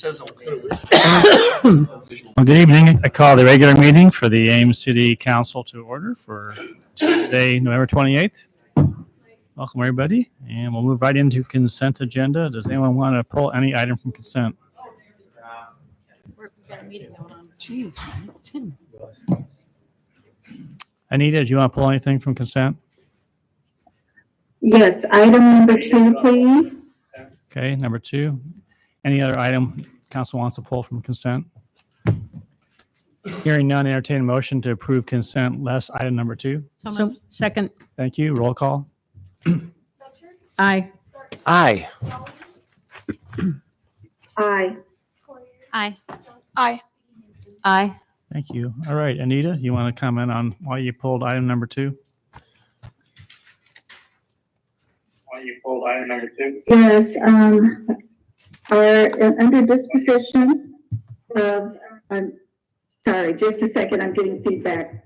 Well, good evening. I call the regular meeting for the Ames City Council to order for Tuesday, November 28th. Welcome, everybody. And we'll move right into consent agenda. Does anyone want to pull any item from consent? We've got a meeting going on. Jeez, Tim. Anita, do you want to pull anything from consent? Yes, item number 2, please. Okay, number 2. Any other item council wants to pull from consent? Hearing none, entertain a motion to approve consent less item number 2. So second. Thank you. Roll call. Aye. Aye. Aye. Aye. Aye. Aye. Thank you. All right, Anita, you want to comment on why you pulled item number 2? Yes, under disposition of, sorry, just a second, I'm getting feedback.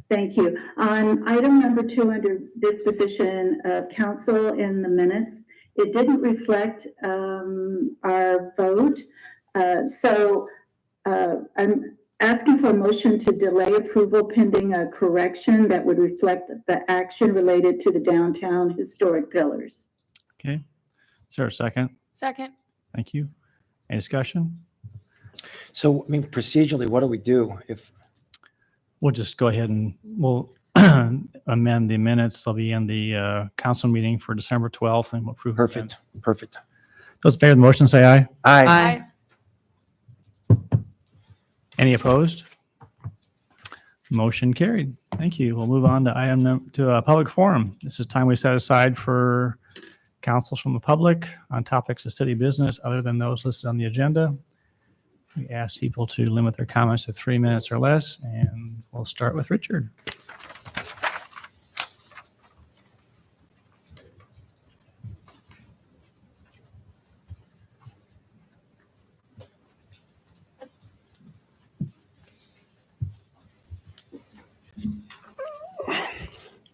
Thank you. On item number 2, under disposition of council in the minutes, it didn't reflect our vote. So I'm asking for a motion to delay approval pending a correction that would reflect the action related to the downtown historic pillars. Okay. Is there a second? Second. Thank you. Any discussion? So, I mean, procedurally, what do we do if, We'll just go ahead and we'll amend the minutes. They'll be in the council meeting for December 12th and we'll approve. it then. perfect. Those in favor of the motion say aye. Aye. Any opposed? Motion carried. Thank you. We'll move on to a public forum. This is time we set aside for councils from the public on topics of city business other than those listed on the agenda. We ask people to limit their comments to 3 minutes or less, and we'll start with Richard.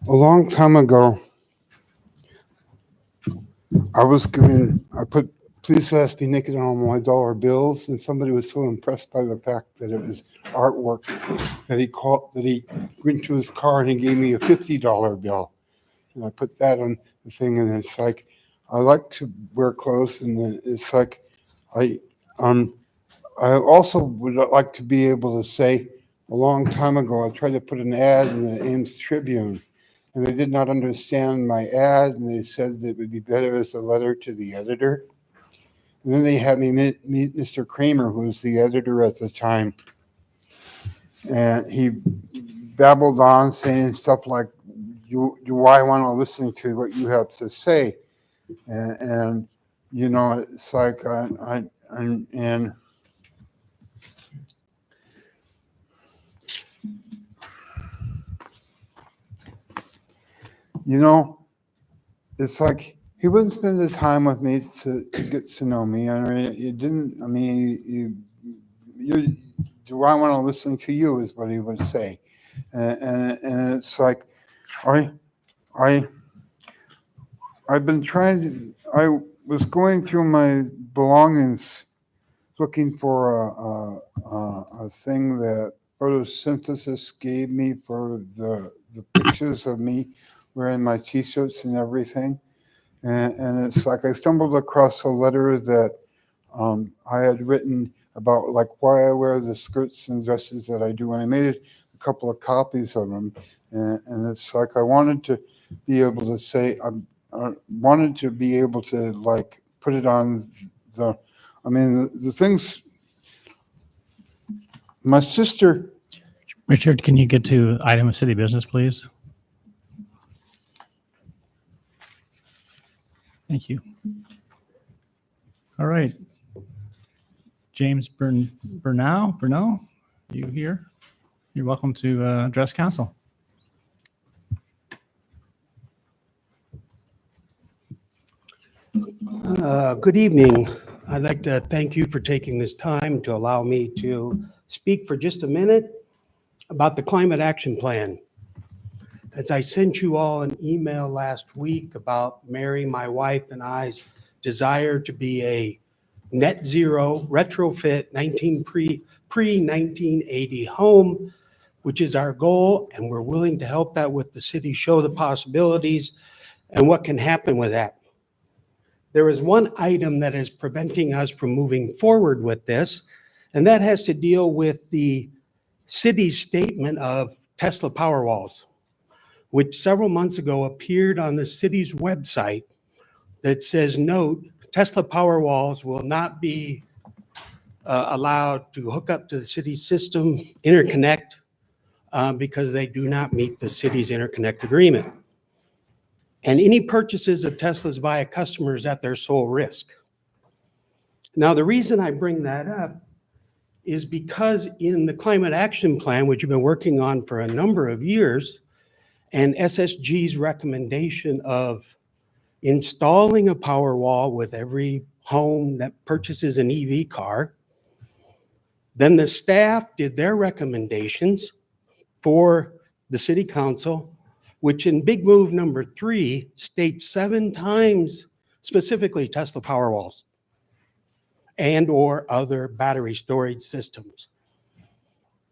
A long time ago, I put "Please Let Us Be Naked" on my dollar bills, and somebody was so impressed by the fact that it was artwork that he went to his car and he gave me a $50 bill. And I put that on the thing, and it's like, I like to wear clothes, and it's like, I also would like to be able to say, a long time ago, I tried to put an ad in the Ames Tribune, and they did not understand my ad, and they said that it would be better as a letter to the editor. And then they had me meet Mr. Kramer, who was the editor at the time. And he babbled on saying stuff like, do I want to listen to what you have to say? And you know, it's like, you know, it's like he wouldn't spend the time with me to get to know me. I mean, do I want to listen to you is what he would say. And it's like, I've been I was going through my belongings looking for a thing that photosynthesis gave me for the pictures of me wearing my t-shirts and everything. And it's like I stumbled across a letter that I had written about like why I wear the skirts and dresses that I do. And I made a couple of copies of them. And it's like I wanted to be able to say, I wanted to be able to like put it on the things. My sister. Richard, can you get to item of city business, please? Thank you. All right. James Burnell, you here? You're welcome to address council. Good evening. I'd like to thank you for taking this time to allow me to speak for just a minute about the Climate Action Plan. As I sent you all an email last week about Mary, my wife, and I's desire to be a net zero retrofit pre-1980 home, which is our goal, and we're willing to help that with the city, show the possibilities and what can happen with that. There is one item that is preventing us from moving forward with this, and that has to deal with the city's statement of Tesla Powerwalls, which several months ago appeared on the city's website that says, note, Tesla Powerwalls will not be allowed to hook up to the city system, interconnect, because they do not meet the city's interconnect agreement. And any purchases of Teslas by customers at their sole risk. Now, the reason I bring that up is because in the Climate Action Plan, which you've been working on for a number of years, and SSG's recommendation of installing a power wall with every home that purchases an EV car, then the staff did their recommendations for the city council, which in big move number 3 states 7 times specifically Tesla Powerwalls and or other battery storage systems.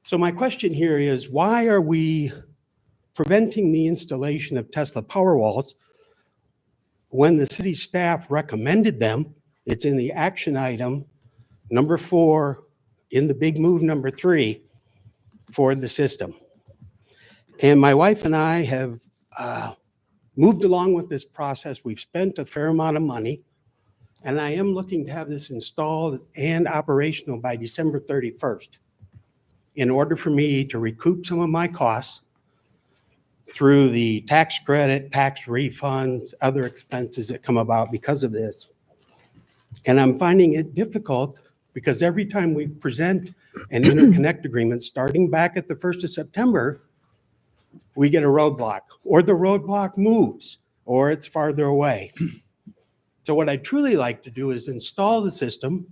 So my question here is, why are we preventing the installation of Tesla Powerwalls when the city staff recommended them? It's in the action item number 4 in the big move number 3 for the system. And my wife and I have moved along with this process. We've spent a fair amount of money, and I am looking to have this installed and operational by December 31st in order for me to recoup some of my costs through the tax credit, tax refunds, other expenses that come about because of this. And I'm finding it difficult because every time we present an interconnect agreement, starting back at the 1st of September, we get a roadblock, or the roadblock moves, or it's farther away. So what I'd truly like to do is install the system,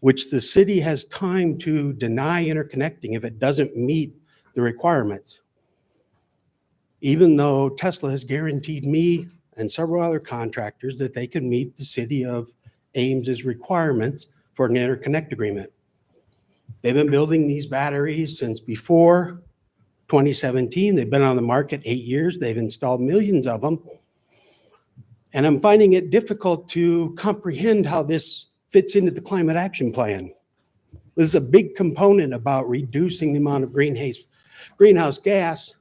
which the city has time to deny interconnecting if it doesn't meet the requirements. Even though Tesla has guaranteed me and several other contractors that they can meet the city of Ames's requirements for an interconnect agreement. They've been building these batteries since before 2017. They've been on the market 8 years. They've installed millions of them. And I'm finding it difficult to comprehend how this fits into the Climate Action Plan. This is a big component about reducing the amount of greenhouse gas.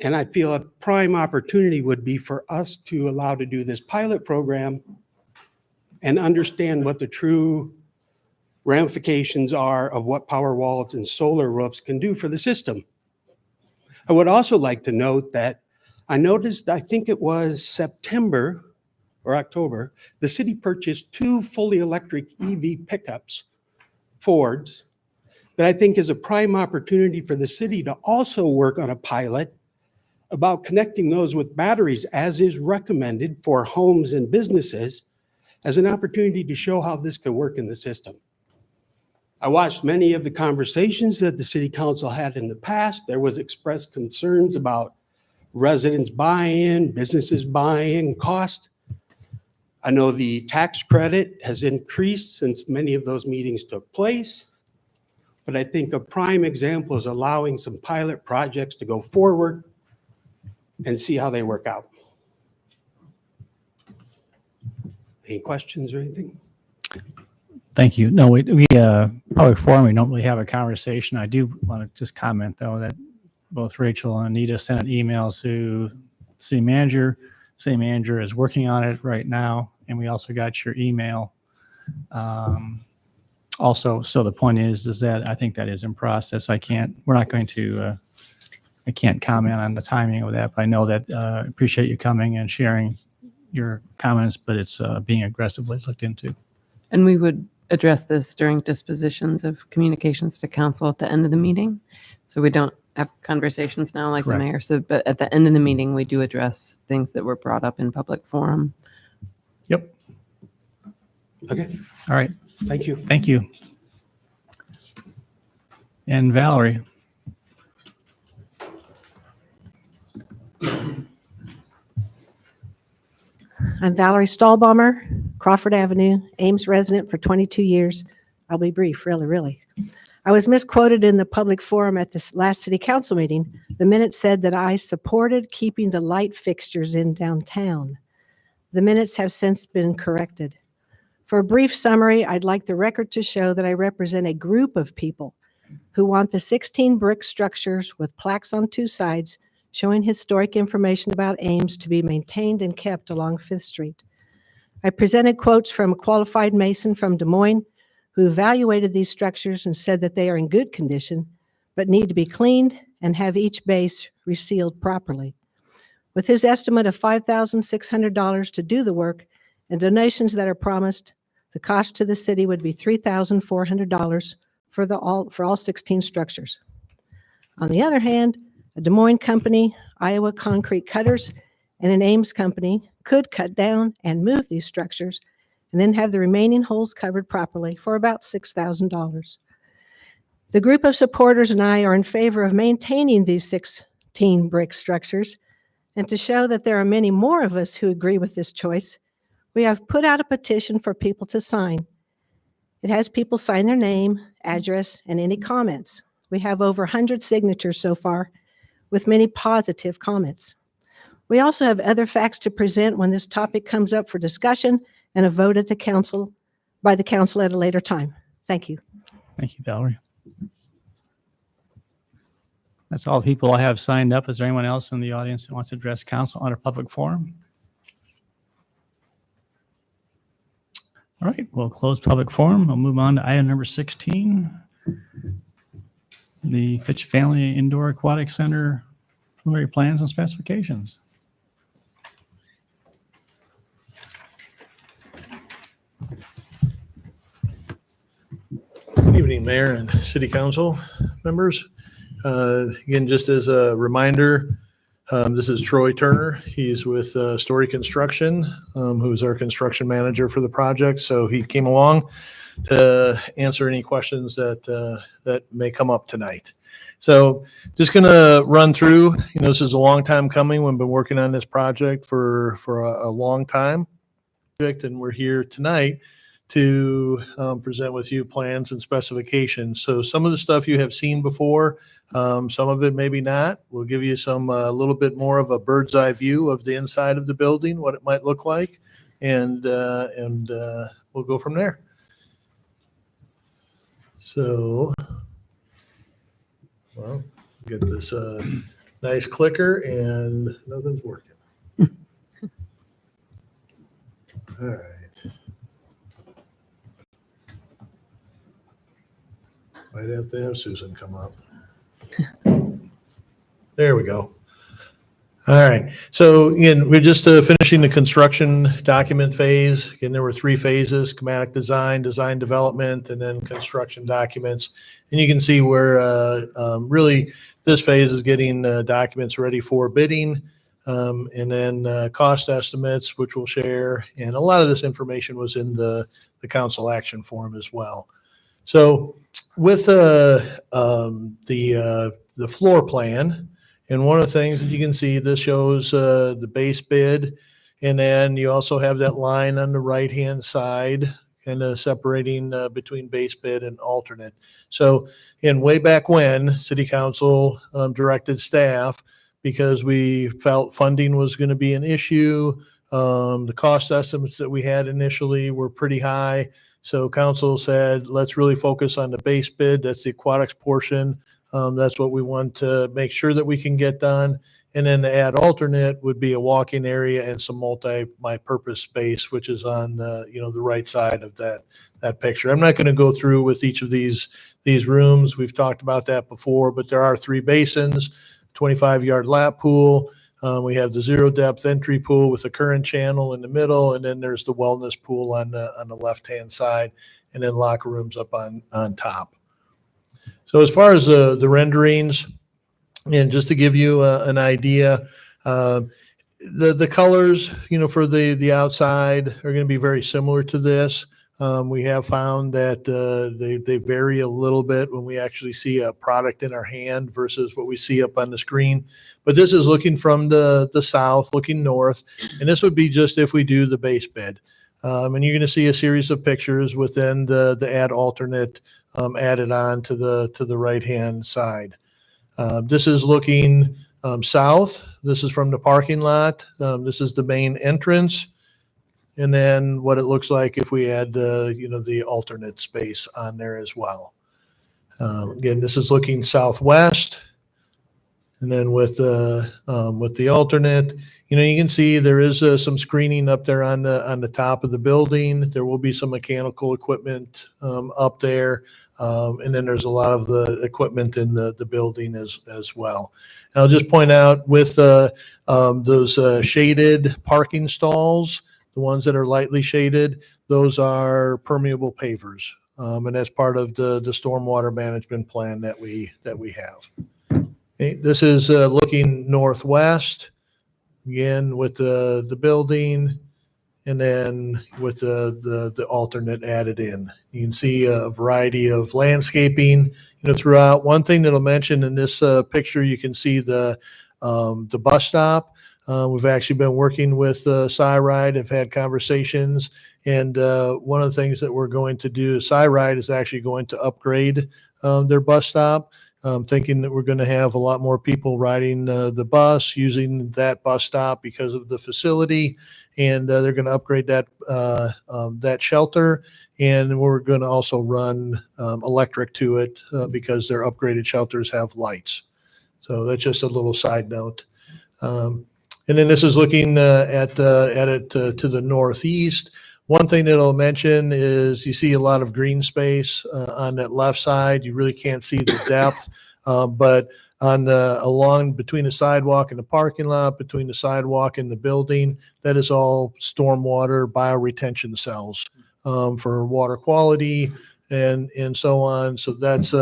And I feel a prime opportunity would be for us to allow to do this pilot program and understand what the true ramifications are of what power walls and solar roofs can do for the system. I would also like to note that I noticed, I think it was September or October, the city purchased 2 fully electric EV pickups, Fords, that I think is a prime opportunity for the city to also work on a pilot about connecting those with batteries as is recommended for homes and businesses as an opportunity to show how this can work in the system. I watched many of the conversations that the city council had in the past. There was expressed concerns about residents buy-in, businesses buy-in, cost. I know the tax credit has increased since many of those meetings took place, but I think a prime example is allowing some pilot projects to go forward and see how they work out. Any questions or anything? Thank you. No, we public forum, we don't really have a conversation. I do want to just comment, though, that both Rachel and Anita sent emails to city manager. City manager is working on it right now, and we also got your email. Also, so the point is that I think that is in process. I can't comment on the timing of that, but I know that appreciate you coming and sharing your comments, but it's being aggressively looked into. And we would address this during dispositions of communications to council at the end of the meeting. So we don't have conversations now like Correct. the mayor said, but at the end of the meeting, we do address things that were brought up in public forum. Yep. Okay, All right. thank you. Thank you. And Valerie. I'm Valerie Stahlbaumer, Crawford Avenue, Ames resident for 22 years. I'll be brief, really. I was misquoted in the public forum at this last city council meeting. The minutes said that I supported keeping the light fixtures in downtown. The minutes have since been corrected. For a brief summary, I'd like the record to show that I represent a group of people who want the 16 brick structures with plaques on two sides showing historic information about Ames to be maintained and kept along 5th Street. I presented quotes from a qualified mason from Des Moines who evaluated these structures and said that they are in good condition, but need to be cleaned and have each base resealed properly. With his estimate of $5,600 to do the work and donations that are promised, the cost to the city would be $3,400 for all 16 structures. On the other hand, a Des Moines company, Iowa Concrete Cutters, and an Ames company could cut down and move these structures and then have the remaining holes covered properly for about $6,000. The group of supporters and I are in favor of maintaining these 16 brick structures, and to show that there are many more of us who agree with this choice, we have put out a petition for people to sign. It has people sign their name, address, and any comments. We have over 100 signatures so far, with many positive comments. We also have other facts to present when this topic comes up for discussion and a vote at the council, by the council at a later time. Thank you. Thank you, Valerie. That's all the people I have signed up. Is there anyone else in the audience that wants to address council on a public forum? All right, we'll close public forum. We'll move on to item number 16. The Fitch Family Indoor Aquatic Center preliminary plans and specifications. Good evening, Mayor and City Council members. Again, just as a reminder, this is Troy Turner. He's with Story Construction, who's our construction manager for the project. So he came along to answer any questions that may come up tonight. So just going to run through, this is a long time coming. We've been working on this project for a long time. And we're here tonight to present with you plans and specifications. So some of the stuff you have seen before, some of it maybe not. We'll give you some a little bit more of a bird's eye view of the inside of the building, what it might look like, and we'll go from there. So, well, get this nice clicker and nothing's working. All right. Might have to have Susan come up. There we go. All right. So again, we're just finishing the construction document phase. Again, there were 3 phases: schematic design, design development, and then construction documents. And you can see where really this phase is getting documents ready for bidding, and then cost estimates, which we'll share. And a lot of this information was in the council action form as well. So with the floor plan, and one of the things that you can see, this shows the base bid, and then you also have that line on the right-hand side, kind of separating between base bid and alternate. So in way back when, City Council directed staff, because we felt funding was going to be an issue, the cost estimates that we had initially were pretty high. So council said, let's really focus on the base bid. That's the aquatics portion. That's what we want to make sure that we can get done. And then to add alternate would be a walking area and some multi-purpose space, which is on the, the right side of that picture. I'm not going to go through with each of these rooms. We've talked about that before, but there are 3 basins, 25-yard lap pool. We have the 0 depth entry pool with a current channel in the middle, and then there's the wellness pool on the left-hand side, and then locker rooms up on top. So as far as the renderings, and just to give you an idea, the colors, for the outside are going to be very similar to this. We have found that they vary a little bit when we actually see a product in our hand versus what we see up on the screen. But this is looking from the south, looking north, and this would be just if we do the base bid. And you're going to see a series of pictures within the add alternate added on to the right-hand side. This is looking south. This is from the parking lot. This is the main entrance. And then what it looks like if we add the alternate space on there as well. Again, this is looking southwest. And then with the alternate, you can see there is some screening up there on the top of the building. There will be some mechanical equipment up there. And then there's a lot of the equipment in the building as well. And I'll just point out with those shaded parking stalls, the ones that are lightly shaded, those are permeable pavers. And that's part of the stormwater management plan that we have. Okay, this is looking northwest, again with the building, and then with the alternate added in. You can see a variety of landscaping throughout. One thing that I'll mention in this picture, you can see the bus stop. We've actually been working with SciRide, have had conversations, and one of the things that we're going to do, SciRide is actually going to upgrade their bus stop. Thinking that we're going to have a lot more people riding the bus, using that bus stop because of the facility, and they're going to upgrade that shelter, and we're going to also run electric to it because their upgraded shelters have lights. So that's just a little side note. And then this is looking at it to the northeast. One thing that I'll mention is you see a lot of green space on that left side. You really can't see the depth, but along between the sidewalk and the parking lot, between the sidewalk and the building, that is all stormwater bioretention cells for water quality and so on. So that's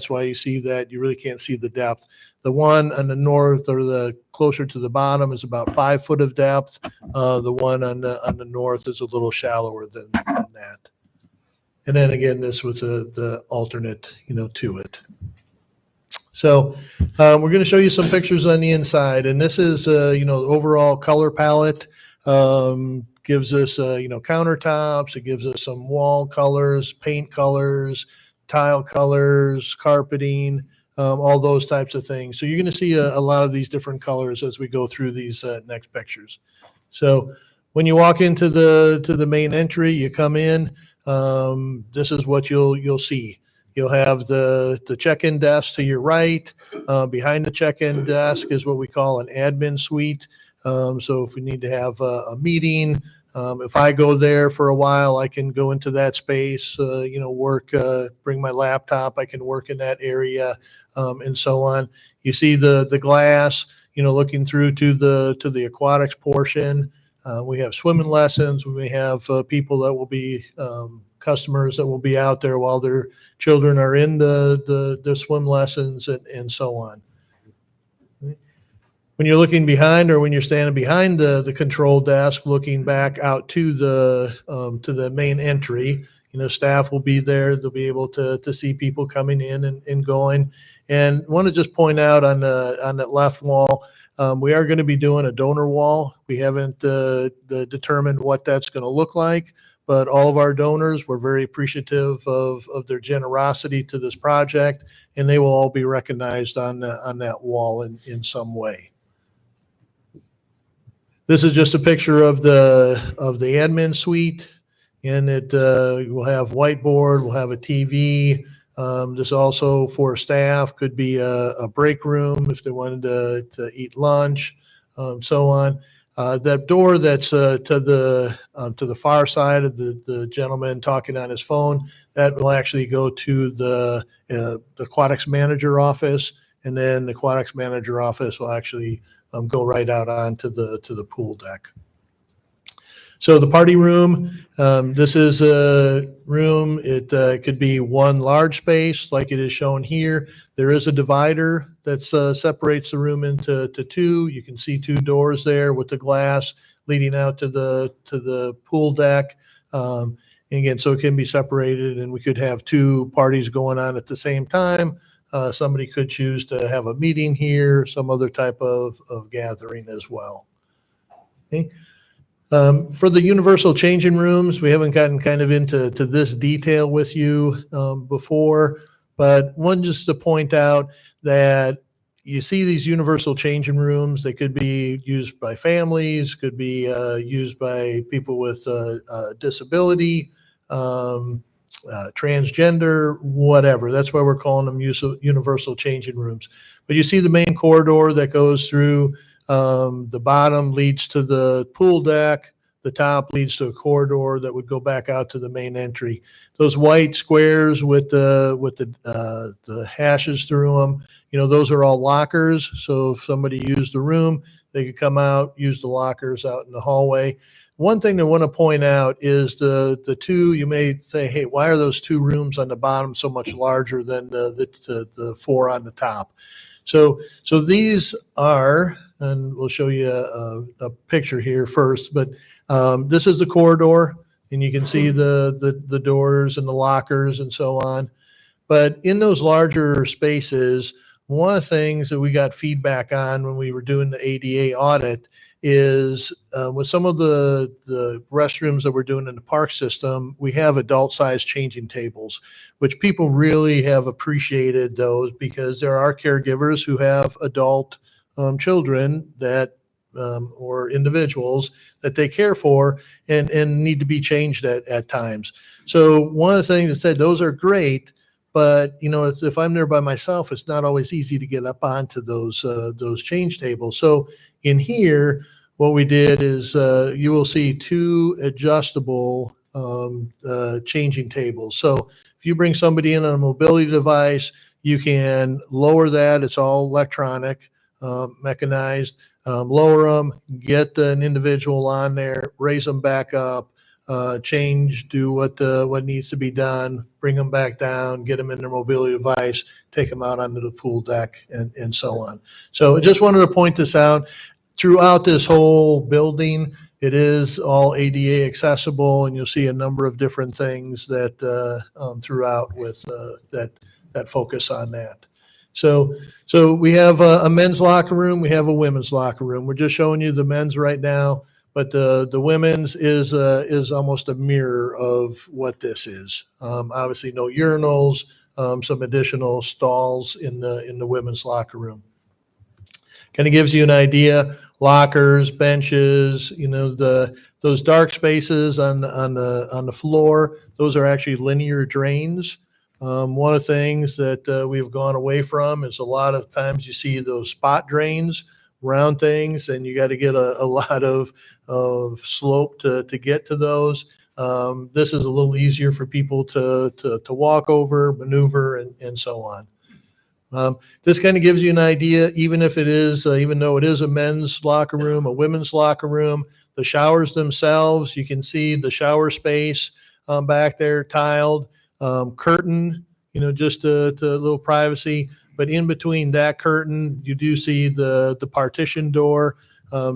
why you see that. You really can't see the depth. The one on the north or the closer to the bottom is about 5 foot of depth. The one on the north is a little shallower than that. And then again, this was the alternate, to it. So we're going to show you some pictures on the inside, and this is the overall color palette. Gives us countertops. It gives us some wall colors, paint colors, tile colors, carpeting. All those types of things. So you're going to see a lot of these different colors as we go through these next pictures. So when you walk into the main entry, you come in. This is what you'll see. You'll have the check-in desk to your right. Behind the check-in desk is what we call an admin suite. So if we need to have a meeting, if I go there for a while, I can go into that space, work, bring my laptop, I can work in that area, and so on. You see the glass, looking through to the aquatics portion. We have swimming lessons. We have people that will be customers that will be out there while their children are in the swim lessons and so on. When you're looking behind, or when you're standing behind the control desk, looking back out to the main entry, staff will be there. They'll be able to see people coming in and going. And want to just point out on that left wall, we are going to be doing a donor wall. We haven't determined what that's going to look like, but all of our donors, we're very appreciative of their generosity to this project, and they will all be recognized on that wall in some way. This is just a picture of the admin suite, and it will have whiteboard, we'll have a TV. This also for staff could be a break room if they wanted to eat lunch, so on. That door that's to the far side of the gentleman talking on his phone, that will actually go to the aquatics manager office, and then the aquatics manager office will actually go right out onto the pool deck. So the party room, this is a room. It could be one large space like it is shown here. There is a divider that separates the room into two. You can see two doors there with the glass leading out to the pool deck. And again, so it can be separated, and we could have two parties going on at the same time. Somebody could choose to have a meeting here, some other type of gathering as well. Okay. For the universal changing rooms, we haven't gotten kind of into this detail with you before, but one just to point out that you see these universal changing rooms. They could be used by families, could be used by people with disability, transgender, whatever. That's why we're calling them universal changing rooms. But you see the main corridor that goes through. The bottom leads to the pool deck. The top leads to a corridor that would go back out to the main entry. Those white squares with the hashes through them, those are all lockers. So if somebody used the room, they could come out, use the lockers out in the hallway. One thing I want to point out is the two, you may say, hey, why are those two rooms on the bottom so much larger than the four on the top? So these are, and we'll show you a picture here first, but this is the corridor, and you can see the doors and the lockers and so on. But in those larger spaces, one of the things that we got feedback on when we were doing the ADA audit is with some of the restrooms that we're doing in the park system, we have adult-sized changing tables, which people really have appreciated those because there are caregivers who have adult children that or individuals that they care for and need to be changed at times. So one of the things that said, those are great, but if I'm there by myself, it's not always easy to get up onto those change tables. So in here, what we did is you will see two adjustable changing tables. So if you bring somebody in on a mobility device, you can lower that. It's all electronic, mechanized. Lower them, get an individual on there, raise them back up, change, do what needs to be done, bring them back down, get them in their mobility device, take them out onto the pool deck, and so on. So I just wanted to point this out. Throughout this whole building, it is all ADA accessible, and you'll see a number of different things that throughout with that focus on that. So we have a men's locker room. We have a women's locker room. We're just showing you the men's right now, but the women's is almost a mirror of what this is. Obviously, no urinals, some additional stalls in the women's locker room. Kind of gives you an idea. Lockers, benches, those dark spaces on the floor. Those are actually linear drains. One of the things that we've gone away from is a lot of times you see those spot drains around things, and you got to get a lot of slope to get to those. This is a little easier for people to walk over, maneuver, and so on. This kind of gives you an idea, even though it is a men's locker room, a women's locker room, the showers themselves, you can see the shower space back there tiled. Curtain, just a little privacy, but in between that curtain, you do see the partition door.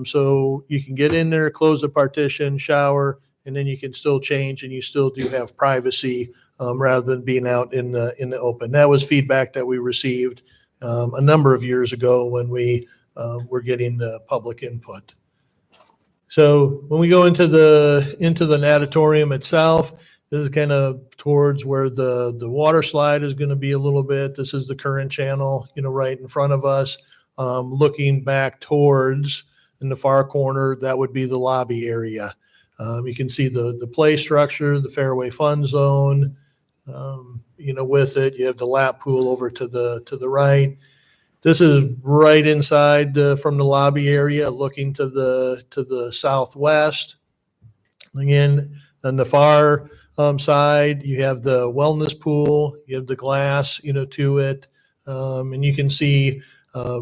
So you can get in there, close the partition, shower, and then you can still change, and you still do have privacy rather than being out in the open. That was feedback that we received a number of years ago when we were getting the public input. So when we go into the natatorium itself, this is kind of towards where the water slide is going to be a little bit. This is the current channel, right in front of us. Looking back towards, in the far corner, that would be the lobby area. You can see the play structure, the fairway fun zone. With it, you have the lap pool over to the right. This is right inside from the lobby area, looking to the southwest. Again, on the far side, you have the wellness pool, you have the glass, to it. And you can see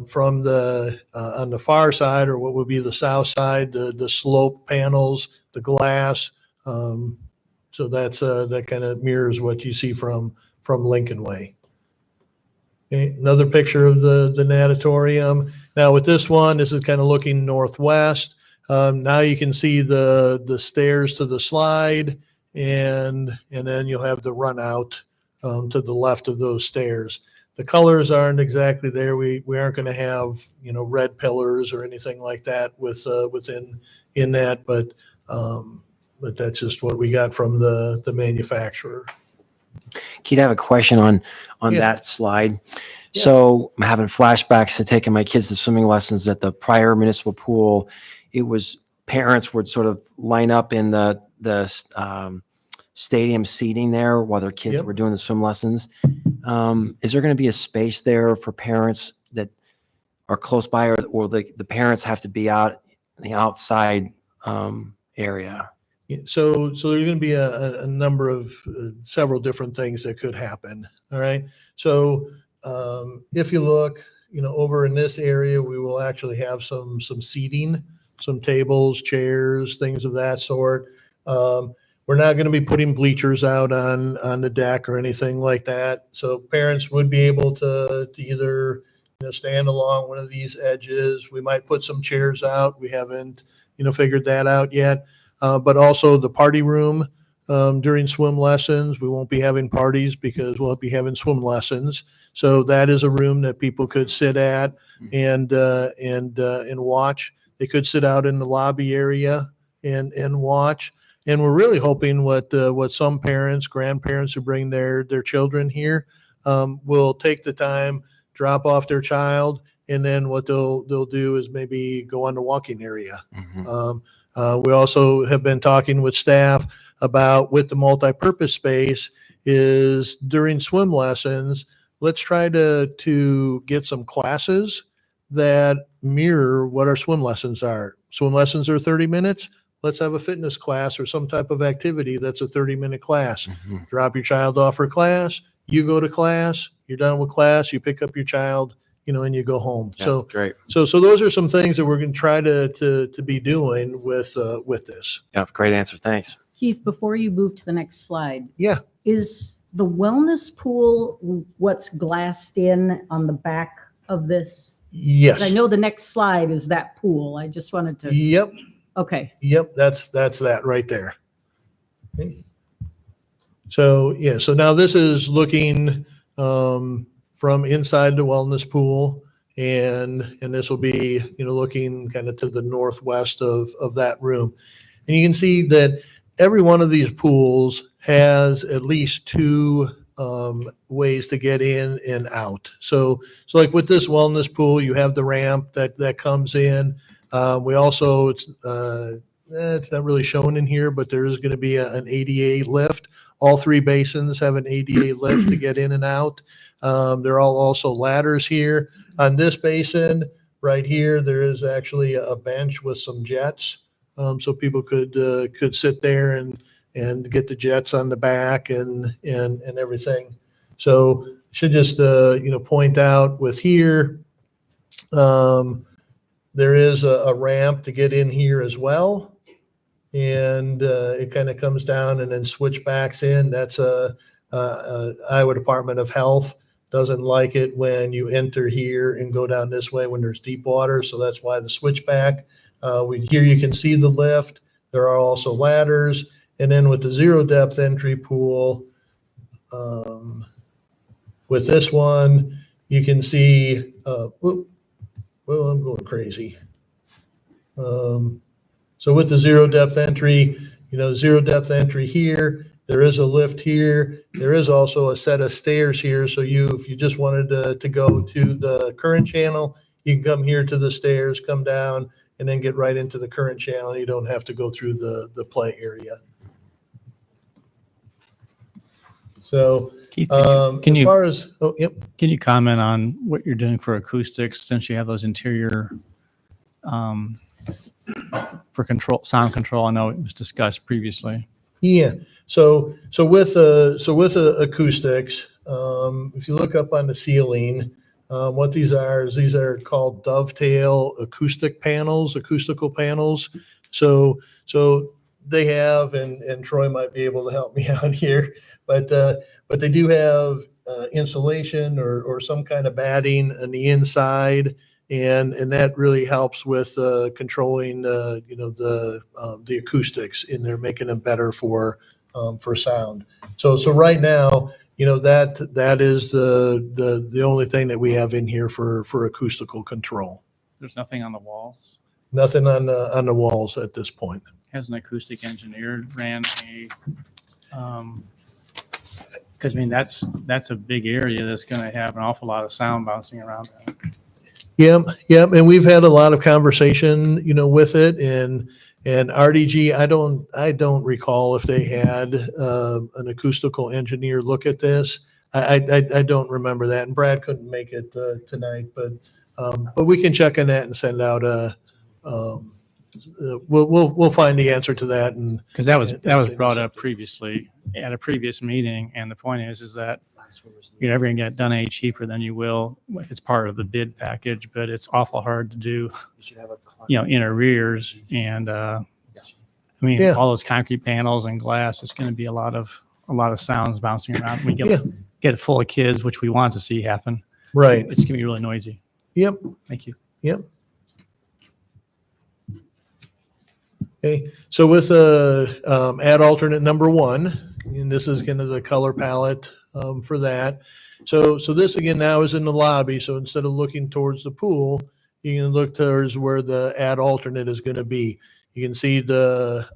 from on the far side, or what would be the south side, the slope panels, the glass. So that kind of mirrors what you see from Lincoln Way. Okay, another picture of the natatorium. Now with this one, this is kind of looking northwest. Now you can see the stairs to the slide, and then you'll have the run out to the left of those stairs. The colors aren't exactly there. We aren't going to have, red pillars or anything like that within that, but that's just what we got from the manufacturer. Keith, I have a question on Yeah. that slide. Yeah. So I'm having flashbacks to taking my kids to swimming lessons at the prior municipal pool. It was parents would sort of line up in the stadium seating there while their kids Yep. were doing the swim lessons. Is there going to be a space there for parents that are close by, or the parents have to be out in the outside area? Yeah, so there's going to be a number of several different things that could happen. All right. So if you look, over in this area, we will actually have some seating, some tables, chairs, things of that sort. We're not going to be putting bleachers out on the deck or anything like that. So parents would be able to either stand along one of these edges. We might put some chairs out. We haven't figured that out yet. But also the party room during swim lessons. We won't be having parties because we'll be having swim lessons. So that is a room that people could sit at and watch. They could sit out in the lobby area and watch. And we're really hoping what some parents, grandparents who bring their children here will take the time, drop off their child, and then what they'll do is maybe go on the walking area. We also have been talking with staff about, with the multi-purpose space, is during swim lessons, let's try to get some classes that mirror what our swim lessons are. Swim lessons are 30 minutes. Let's have a fitness class or some type of activity that's a 30-minute class. Drop your child off for class. You go to class. You're done with class. You pick up your child, and you go home. Yeah, So great. So those are some things that we're going to try to be doing with this. Yeah, great answer. Thanks. Keith, before you move to the next slide. Yeah. Is the wellness pool what's glassed in on the back of this? Yes. I know the next slide is that pool. I just wanted to, Yep. okay. Yep. That's that right there. Okay. So yeah. So now this is looking from inside the wellness pool, and this will be looking kind of to the northwest of that room, and you can see that every one of these pools has at least two ways to get in and out. So like with this wellness pool, you have the ramp that comes in. We also, it's not really shown in here, but there is going to be an ADA lift. All three basins have an ADA lift to get in and out. There are also ladders here. On this basin right here, there is actually a bench with some jets. So people could sit there and get the jets on the back and everything. So should just point out with here, there is a ramp to get in here as well, and it kind of comes down and then switchbacks in. That's Iowa Department of Health doesn't like it when you enter here and go down this way when there's deep water, so that's why the switchback. Here you can see the lift. There are also ladders. And then with the zero depth entry pool, with this one, you can see, well, I'm going crazy. So with the zero depth entry, zero depth entry here, there is a lift here. There is also a set of stairs here. So if you just wanted to go to the current channel, you can come here to the stairs, come down, and then get right into the current channel. You don't have to go through the play area. So Keith, as far as, yep. can you comment on what you're doing for acoustics since you have those interior for sound control? I know it was discussed previously. Yeah. So with acoustics, if you look up on the ceiling, what these are called dovetail acoustical panels. So they have, and Troy might be able to help me out here, but they do have insulation or some kind of batting on the inside, and that really helps with controlling the acoustics in there, making them better for for sound. So right now, that is the only thing that we have in here for acoustical control. There's nothing on the walls. Nothing on the walls at this point. Has an acoustic engineer ran because I mean that's a big area that's going to have an awful lot of sound bouncing around. Yep, and we've had a lot of conversation, with it, and RDG. I don't recall if they had an acoustical engineer look at this. I don't remember that, and Brad couldn't make it tonight, but we can check on that and send out a. We'll find the answer to that, and Because that was brought up previously at a previous meeting, and the point is that you're never going to get it done any cheaper than you will if it's part of the bid package, but it's awful hard to do, in arrears. And I mean, Yeah. all those concrete panels and glass, it's going to be a lot of sounds bouncing around. We get it full of kids, which we want to see happen. right. It's going to be really noisy. Yep. Thank you. Yep. Okay, so with add alternate number 1, and this is kind of the color palette for that. So this again now is in the lobby. So instead of looking towards the pool, you can look towards where the add alternate is going to be. You can see the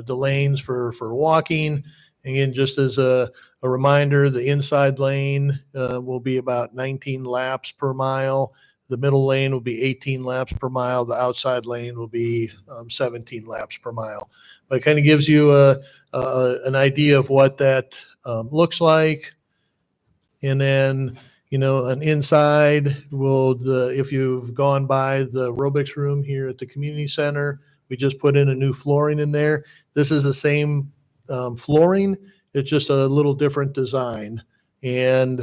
lanes for walking. Again, just as a reminder, the inside lane will be about 19 laps per mile. The middle lane will be 18 laps per mile. The outside lane will be 17 laps per mile. But it kind of gives you an idea of what that looks like. And then, an inside if you've gone by the aerobics room here at the community center, we just put in a new flooring in there. This is the same flooring. It's just a little different design. And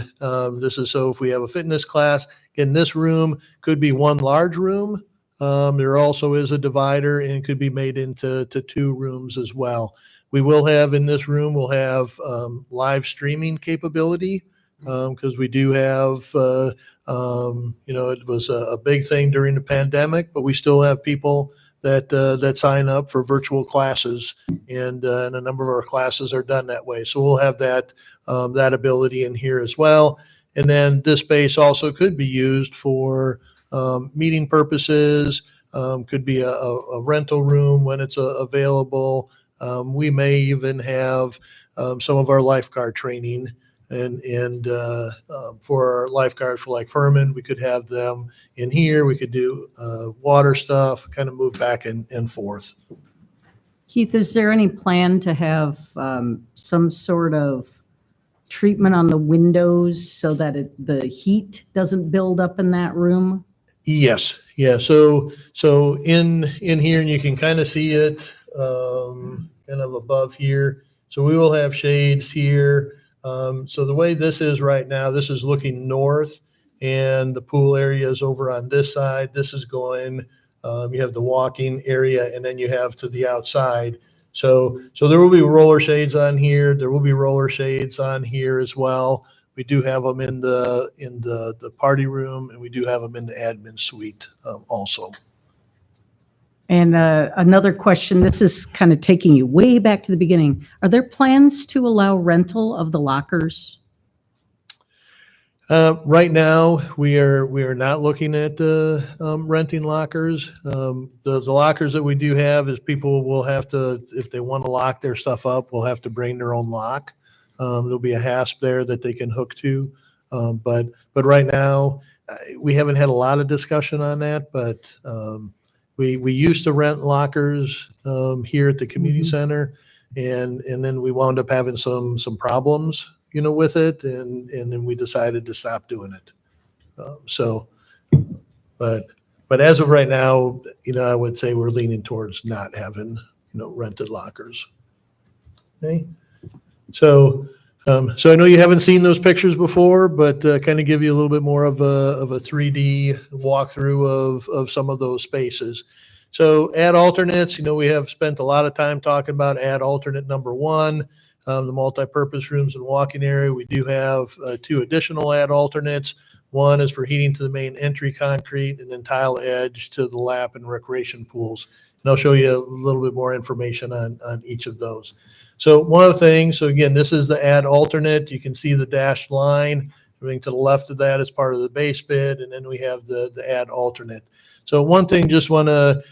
this is so if we have a fitness class in this room, could be one large room. There also is a divider and could be made into 2 rooms as well. We will have in this room, we'll have live streaming capability because we do have, it was a big thing during the pandemic, but we still have people that sign up for virtual classes, and a number of our classes are done that way. So we'll have that ability in here as well. And then this space also could be used for meeting purposes, could be a rental room when it's available. We may even have some of our lifeguard training and for our lifeguards for like Furman, we could have them in here. We could do water stuff, kind of move back and forth. Keith, is there any plan to have some sort of treatment on the windows so that the heat doesn't build up in that room? Yes. Yeah. So in here, and you can kind of see it kind of above here. So we will have shades here. So the way this is right now, this is looking north, and the pool area is over on this side. This is going, you have the walking area, and then you have to the outside. So there will be roller shades on here. There will be roller shades on here as well. We do have them in the party room, and we do have them in the admin suite also. And another question, this is kind of taking you way back to the beginning. Are there plans to allow rental of the lockers? Right now, we are not looking at renting lockers. The lockers that we do have is people will have to, if they want to lock their stuff up, will have to bring their own lock. There'll be a hasp there that they can hook to. But right now, we haven't had a lot of discussion on that, but we used to rent lockers here at the community center, and then we wound up having some problems, with it, and then we decided to stop doing it. But as of right now, I would say we're leaning towards not having, rented lockers. Okay. So I know you haven't seen those pictures before, but kind of give you a little bit more of a 3D walkthrough of some of those spaces. So add alternates, we have spent a lot of time talking about add alternate number 1, the multi-purpose rooms and walking area. We do have 2 additional add alternates. One is for heating to the main entry concrete, and then tile edge to the lap and recreation pools. And I'll show you a little bit more information on each of those. So one of the things, so again, this is the add alternate. You can see the dashed line. Everything to the left of that is part of the base bid, and then we have the add alternate. So one thing just want to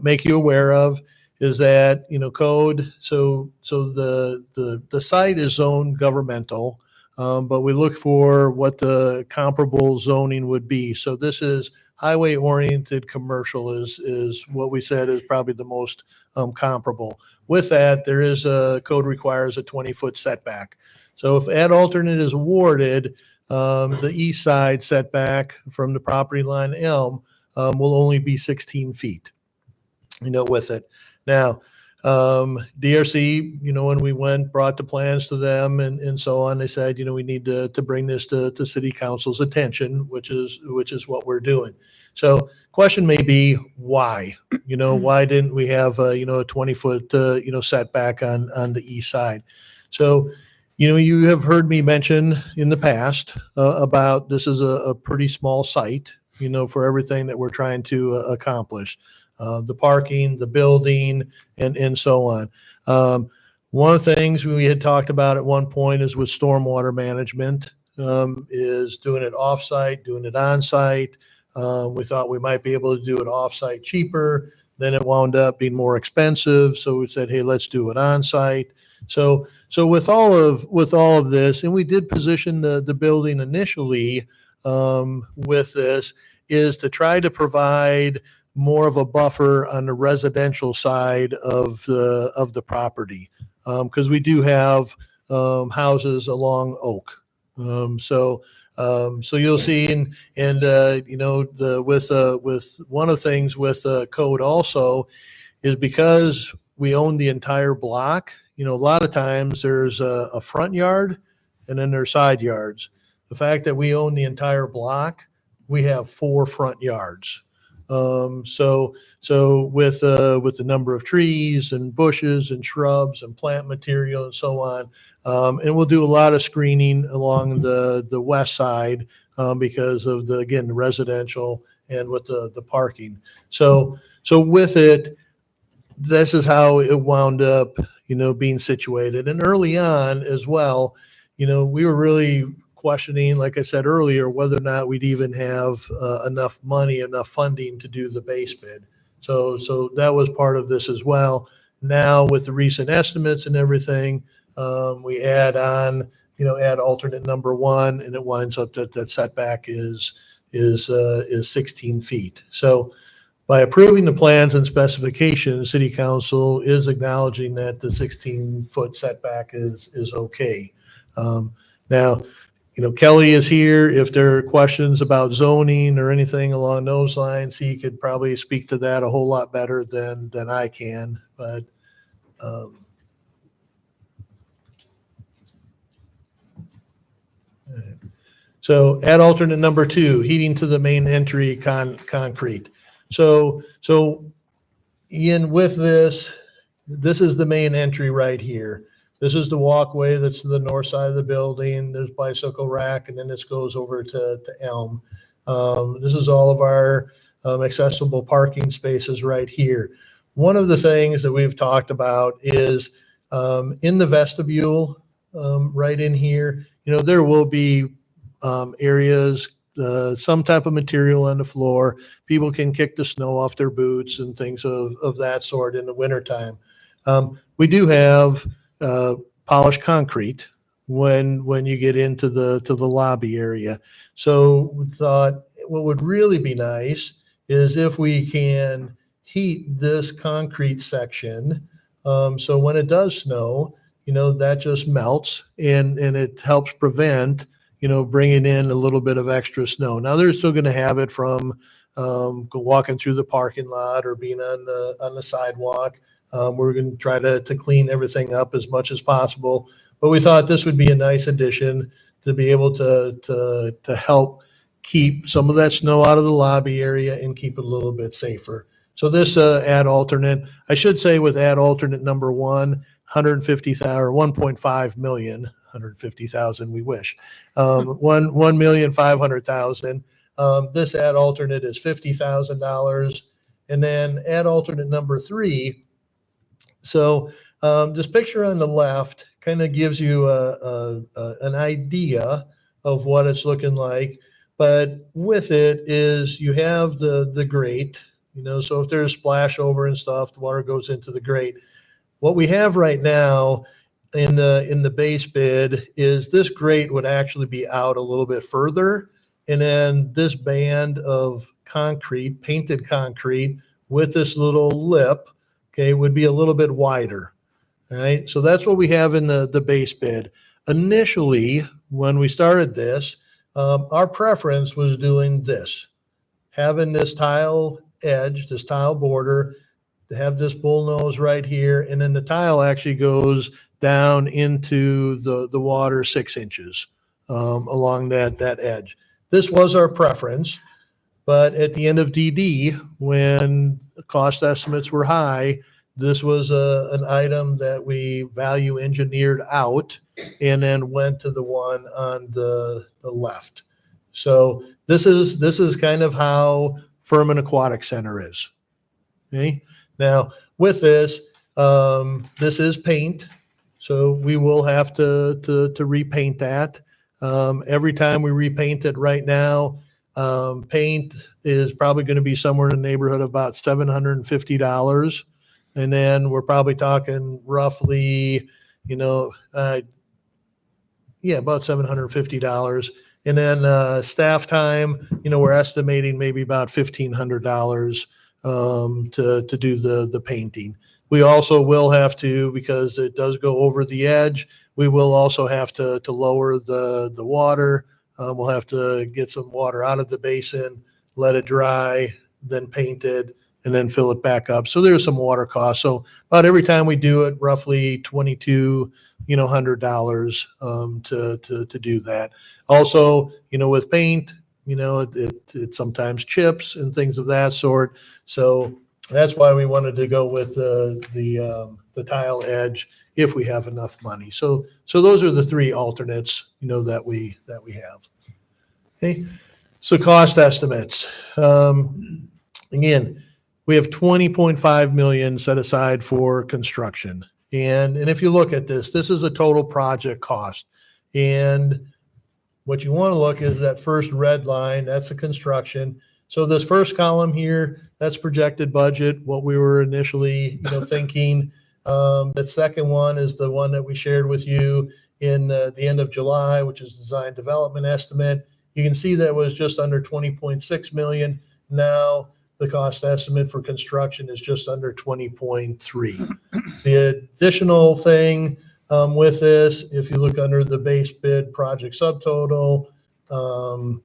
make you aware of is that, code, so the site is zoned governmental, but we look for what the comparable zoning would be. So this is highway-oriented commercial is what we said is probably the most comparable. With that, there is code requires a 20-foot setback. So if add alternate is awarded, the east side setback from the property line Elm will only be 16 feet, with it. Now, DRC, when we brought the plans to them and so on, they said, we need to bring this to city council's attention, which is what we're doing. So question may be why, why didn't we have, a 20-foot, setback on the east side? So, you have heard me mention in the past about this is a pretty small site, for everything that we're trying to accomplish. The parking, the building, and so on. One of the things we had talked about at one point is with stormwater management, is doing it off-site, doing it on-site. We thought we might be able to do it off-site cheaper. Then it wound up being more expensive. So we said, hey, let's do it on-site. So with all of this, and we did position the building initially with this, is to try to provide more of a buffer on the residential side of the property, because we do have houses along Oak. So you'll see, and with one of the things with code also is because we own the entire block. A lot of times there's a front yard and then there's side yards. The fact that we own the entire block, we have 4 front yards. So with the number of trees and bushes and shrubs and plant material and so on, and we'll do a lot of screening along the west side because of the residential and with the parking. So with it, this is how it wound up, being situated. And early on as well, we were really questioning, like I said earlier, whether or not we'd even have enough money, enough funding to do the base bid. So that was part of this as well. Now with the recent estimates and everything, we add on, add alternate number 1, and it winds up that setback is 16 feet. So by approving the plans and specifications, City Council is acknowledging that the 16-foot setback is okay. Now, Kelly is here. If there are questions about zoning or anything along those lines, he could probably speak to that a whole lot better than I can. But so add alternate number 2, heating to the main entry concrete. So Ian, with this is the main entry right here. This is the walkway that's to the north side of the building. There's bicycle rack, and then this goes over to Elm. This is all of our accessible parking spaces right here. One of the things that we've talked about is in the vestibule, right in here, there will be areas, some type of material on the floor. People can kick the snow off their boots and things of that sort in the wintertime. We do have polished concrete when you get into the lobby area. So we thought what would really be nice is if we can heat this concrete section. So when it does snow, that just melts and it helps prevent, bringing in a little bit of extra snow. Now they're still going to have it from walking through the parking lot or being on the sidewalk. We're going to try to clean everything up as much as possible, but we thought this would be a nice addition to be able to help keep some of that snow out of the lobby area and keep it a little bit safer. So this add alternate, I should say with add alternate number 1, 150,000 or 1.5 million, 150,000 we wish, 1,500,000. This add alternate is $50,000. and then add alternate number 3. So this picture on the left kind of gives you an idea of what it's looking like. But with it is you have the grate, so if there's splash over and stuff, the water goes into the grate. What we have right now in the base bid is this grate would actually be out a little bit further. And then this band of concrete, painted concrete with this little lip, okay, would be a little bit wider. All right. So that's what we have in the base bid. Initially, when we started this, our preference was doing this, having this tile edge, this tile border, to have this bull nose right here. And then the tile actually goes down into the water 6 inches along that edge. This was our preference, but at the end of DD, when the cost estimates were high, this was an item that we value engineered out and then went to the one on the left. So this is kind of how Furman Aquatic Center is. Okay. Now with this, this is paint, so we will have to repaint that. Every time we repaint it right now, paint is probably going to be somewhere in the neighborhood of about $750. And then we're probably talking roughly, about $750. And then staff time, we're estimating maybe about $1,500 to do the painting. We also will have to, because it does go over the edge, we will also have to lower the water. We'll have to get some water out of the basin, let it dry, then paint it, and then fill it back up. So there's some water costs. So about every time we do it, roughly $2,200 to do that. Also, with paint, it sometimes chips and things of that sort. So that's why we wanted to go with the tile edge if we have enough money. So those are the 3 alternates, that we have. Okay. So cost estimates. Again, we have $20.5 million set aside for construction. And if you look at this is a total project cost. And what you want to look is that first red line, that's the construction. So this first column here, that's projected budget, what we were initially, thinking. That second one is the one that we shared with you in the end of July, which is design development estimate. You can see that was just under 20.6 million. Now the cost estimate for construction is just under 20.3. The additional thing with this, if you look under the base bid project subtotal, so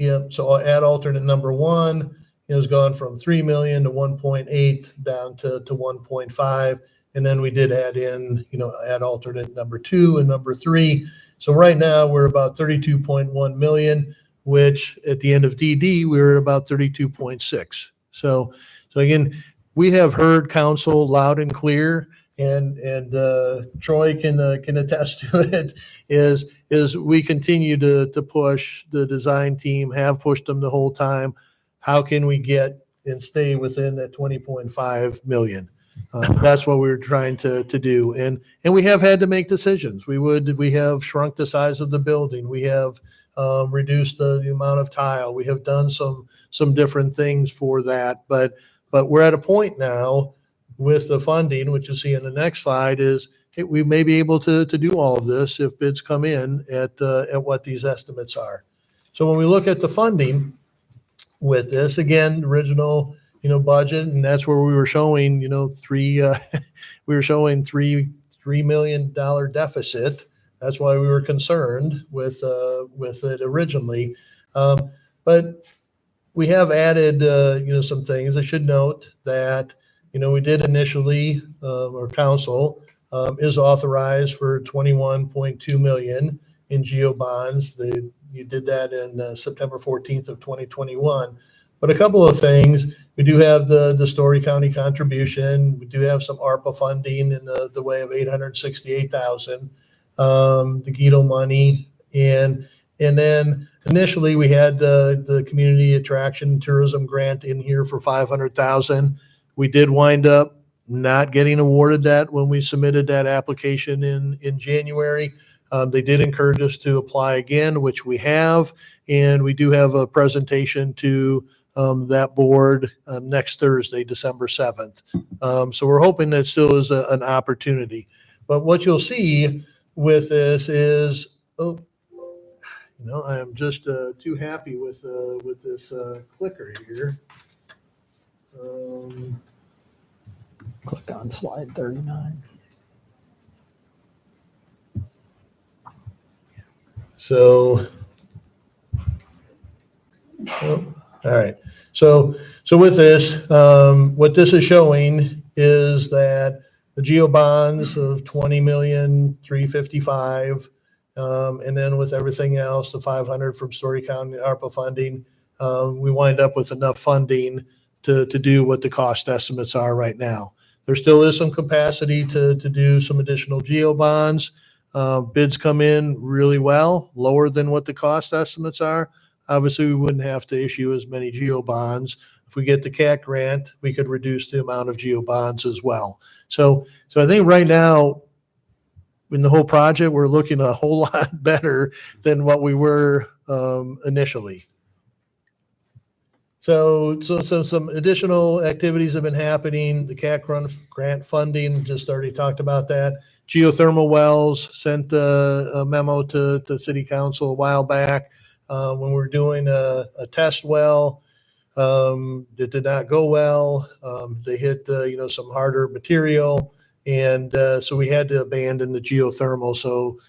I'll add alternate number 1. It has gone from 3 million to 1.8 down to 1.5. And then we did add in, add alternate number 2 and number 3. So right now we're about 32.1 million, which at the end of DD, we were at about 32.6. So again, we have heard council loud and clear, and Troy can attest to it, is we continue to push the design team, have pushed them the whole time. How can we get and stay within that 20.5 million? That's what we're trying to do. And we have had to make decisions. We have shrunk the size of the building. We have reduced the amount of tile. We have done some different things for that. But we're at a point now with the funding, which you see in the next slide, is we may be able to do all of this if bids come in at what these estimates are. So when we look at the funding with this, again, original budget, and that's where we were showing $3 million deficit. That's why we were concerned with it originally. But we have added some things. I should note that we did initially, or council is authorized for 21.2 million in GEO bonds. You did that in September 14th of 2021. But a couple of things, we do have the Story County contribution. We do have some ARPA funding in the way of $868,000, the GETO money, and then initially we had the community attraction tourism grant in here for 500,000. We did wind up not getting awarded that when we submitted that application in January. They did encourage us to apply again, which we have, and we do have a presentation to that board next Thursday, December 7th. So we're hoping that still is an opportunity. But what you'll see with this is, I am just too happy with this clicker here. Click on slide 39. So, all right. So with this, what this is showing is that the geo bonds of 20,355,000, and then with everything else, the 500 from Story County ARPA funding, we wind up with enough funding to do what the cost estimates are right now. There still is some capacity to do some additional geo bonds. Bids come in really well, lower than what the cost estimates are. Obviously, we wouldn't have to issue as many geo bonds. If we get the CAT grant, we could reduce the amount of geo bonds as well. So I think right now, in the whole project, we're looking a whole lot better than what we were initially. So some additional activities have been happening. The CAT grant funding, just already talked about that. Geothermal wells, sent a memo to City Council a while back when we were doing a test well. It did not go well. They hit some harder material, and so we had to abandon the geothermal. So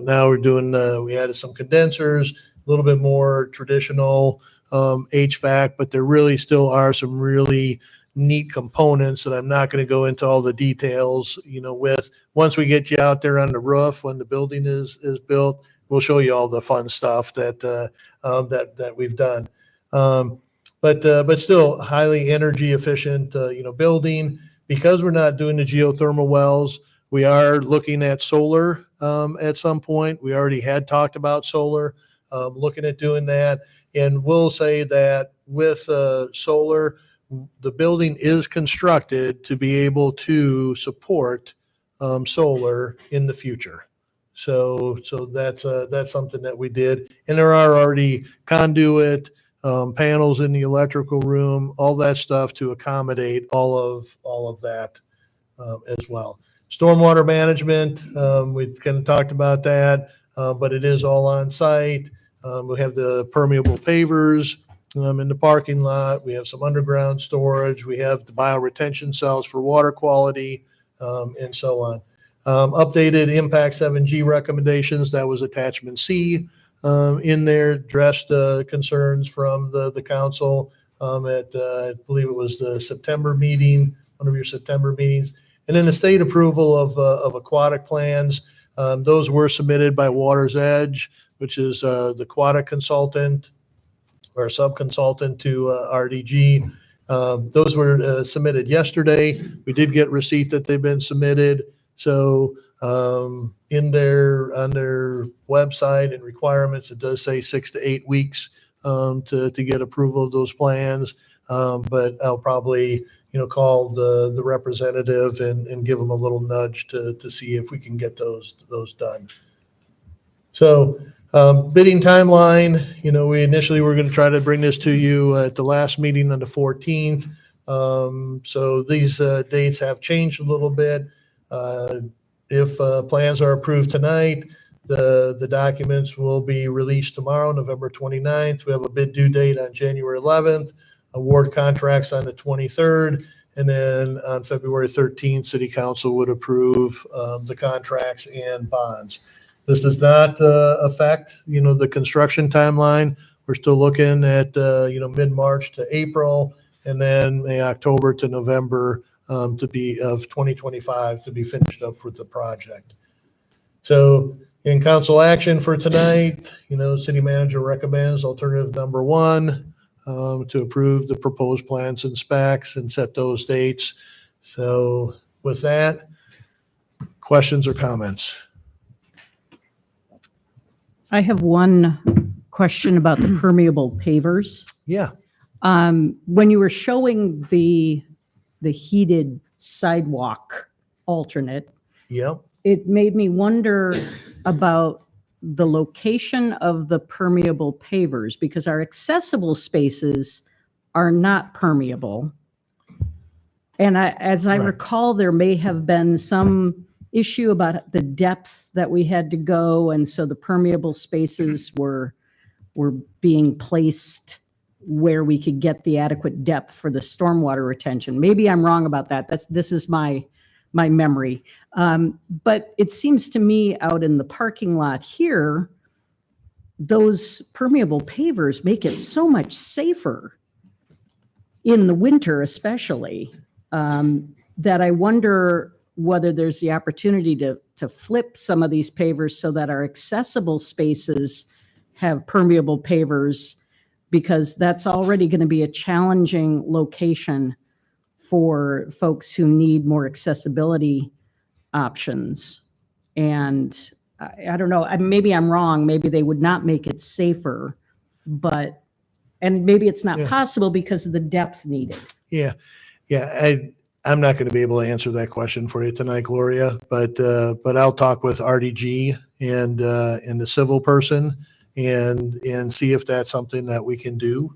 now we're doing we added some condensers, a little bit more traditional HVAC, but there really still are some really neat components that I'm not going to go into all the details, with. Once we get you out there on the roof, when the building is built, we'll show you all the fun stuff that we've done. But still highly energy efficient, building. Because we're not doing the geothermal wells, we are looking at solar at some point. We already had talked about solar, looking at doing that. And we'll say that with solar, the building is constructed to be able to support solar in the future. So that's something that we did. And there are already conduit, panels in the electrical room, all that stuff to accommodate all of that as well. Stormwater management, we've kind of talked about that, but it is all on site. We have the permeable pavers in the parking lot. We have some underground storage. We have the bioretention cells for water quality, and so on. Updated Impact 7G recommendations. That was attachment C in there, addressed concerns from the council at, I believe it was the September meeting, one of your September meetings. And then the state approval of aquatic plans. Those were submitted by Water's Edge, which is the aquatic consultant or sub-consultant to RDG. Those were submitted yesterday. We did get receipt that they've been submitted. So on their website and requirements, it does say 6 to 8 weeks to get approval of those plans. But I'll probably call the representative and give them a little nudge to see if we can get those done. So bidding timeline, we initially were going to try to bring this to you at the last meeting on the 14th. So these dates have changed a little bit. If plans are approved tonight, the documents will be released tomorrow, November 29th. We have a bid due date on January 11th, award contracts on the 23rd, and then on February 13th, City Council would approve the contracts and bonds. This does not affect, the construction timeline. We're still looking at, mid-March to April, and then October to November of 2025 to be finished up with the project. So in council action for tonight, city manager recommends alternative number 1 to approve the proposed plans and specs and set those dates. So with that, questions or comments? I have one question about the permeable pavers. Yeah. When you were showing the heated sidewalk alternate, Yep. it made me wonder about the location of the permeable pavers, because our accessible spaces are not permeable. And as I Right. recall, there may have been some issue about the depth that we had to go, and so the permeable spaces were being placed where we could get the adequate depth for the stormwater retention. Maybe I'm wrong about that. This is my memory. But it seems to me out in the parking lot here, those permeable pavers make it so much safer in the winter, especially, that I wonder whether there's the opportunity to flip some of these pavers so that our accessible spaces have permeable pavers, because that's already going to be a challenging location for folks who need more accessibility options. And I don't know, maybe I'm wrong, maybe they would not make it safer, and maybe it's not Yeah. possible because of the depth needed. Yeah. Yeah. I'm not going to be able to answer that question for you tonight, Gloria, but I'll talk with RDG and the civil person and see if that's something that we can do.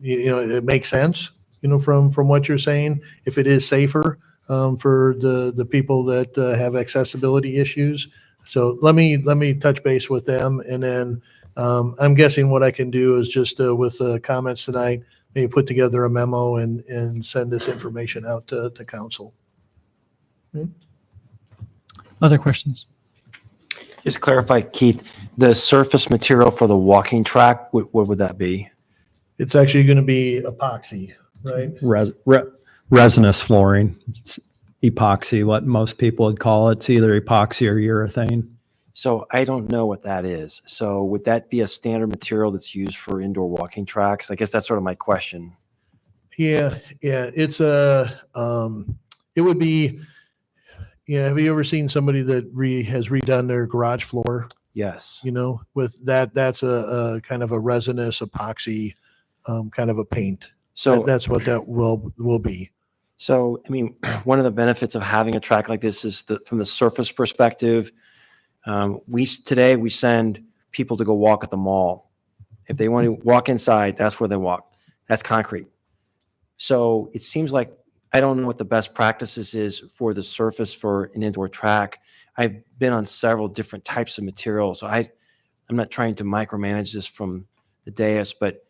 It makes sense, from what you're saying, if it is safer for the people that have accessibility issues. So let me touch base with them, and then I'm guessing what I can do is just with comments tonight, maybe put together a memo and send this information out to council. Other questions? Just clarify, Keith, the surface material for the walking track, what would that be? It's actually going to be epoxy, right? Resinous flooring, it's epoxy, what most people would call it. It's either epoxy or urethane. So I don't know what that is. So would that be a standard material that's used for indoor walking tracks? I guess that's sort of my question. Yeah, it's it would be, have you ever seen somebody that has redone their garage floor? Yes. With that's a kind of a resinous epoxy, kind of a paint. So That's what that will be. So, I mean, one of the benefits of having a track like this is that from the surface perspective, today we send people to go walk at the mall. If they want to walk inside, that's where they walk. That's concrete. So it seems like, I don't know what the best practices is for the surface for an indoor track. I've been on several different types of materials. So I'm not trying to micromanage this from the dais, but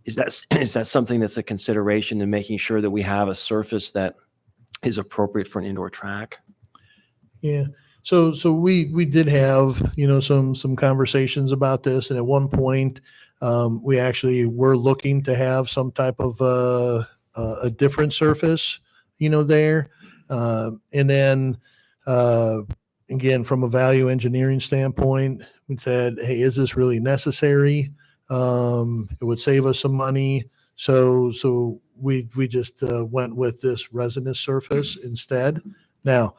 is that something that's a consideration in making sure that we have a surface that is appropriate for an indoor track? Yeah. So we did have, some conversations about this. And at one point, we actually were looking to have some type of a different surface, there. And then, again, from a value engineering standpoint, we said, hey, is this really necessary? It would save us some money. So we just went with this resinous surface instead. Now,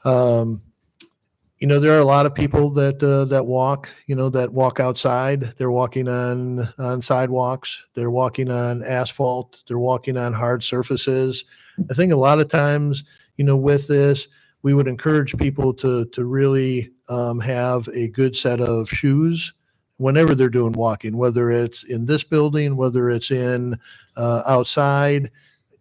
there are a lot of people that walk outside. They're walking on sidewalks. They're walking on asphalt. They're walking on hard surfaces. I think a lot of times, with this, we would encourage people to really have a good set of shoes whenever they're doing walking, whether it's in this building, whether it's in outside,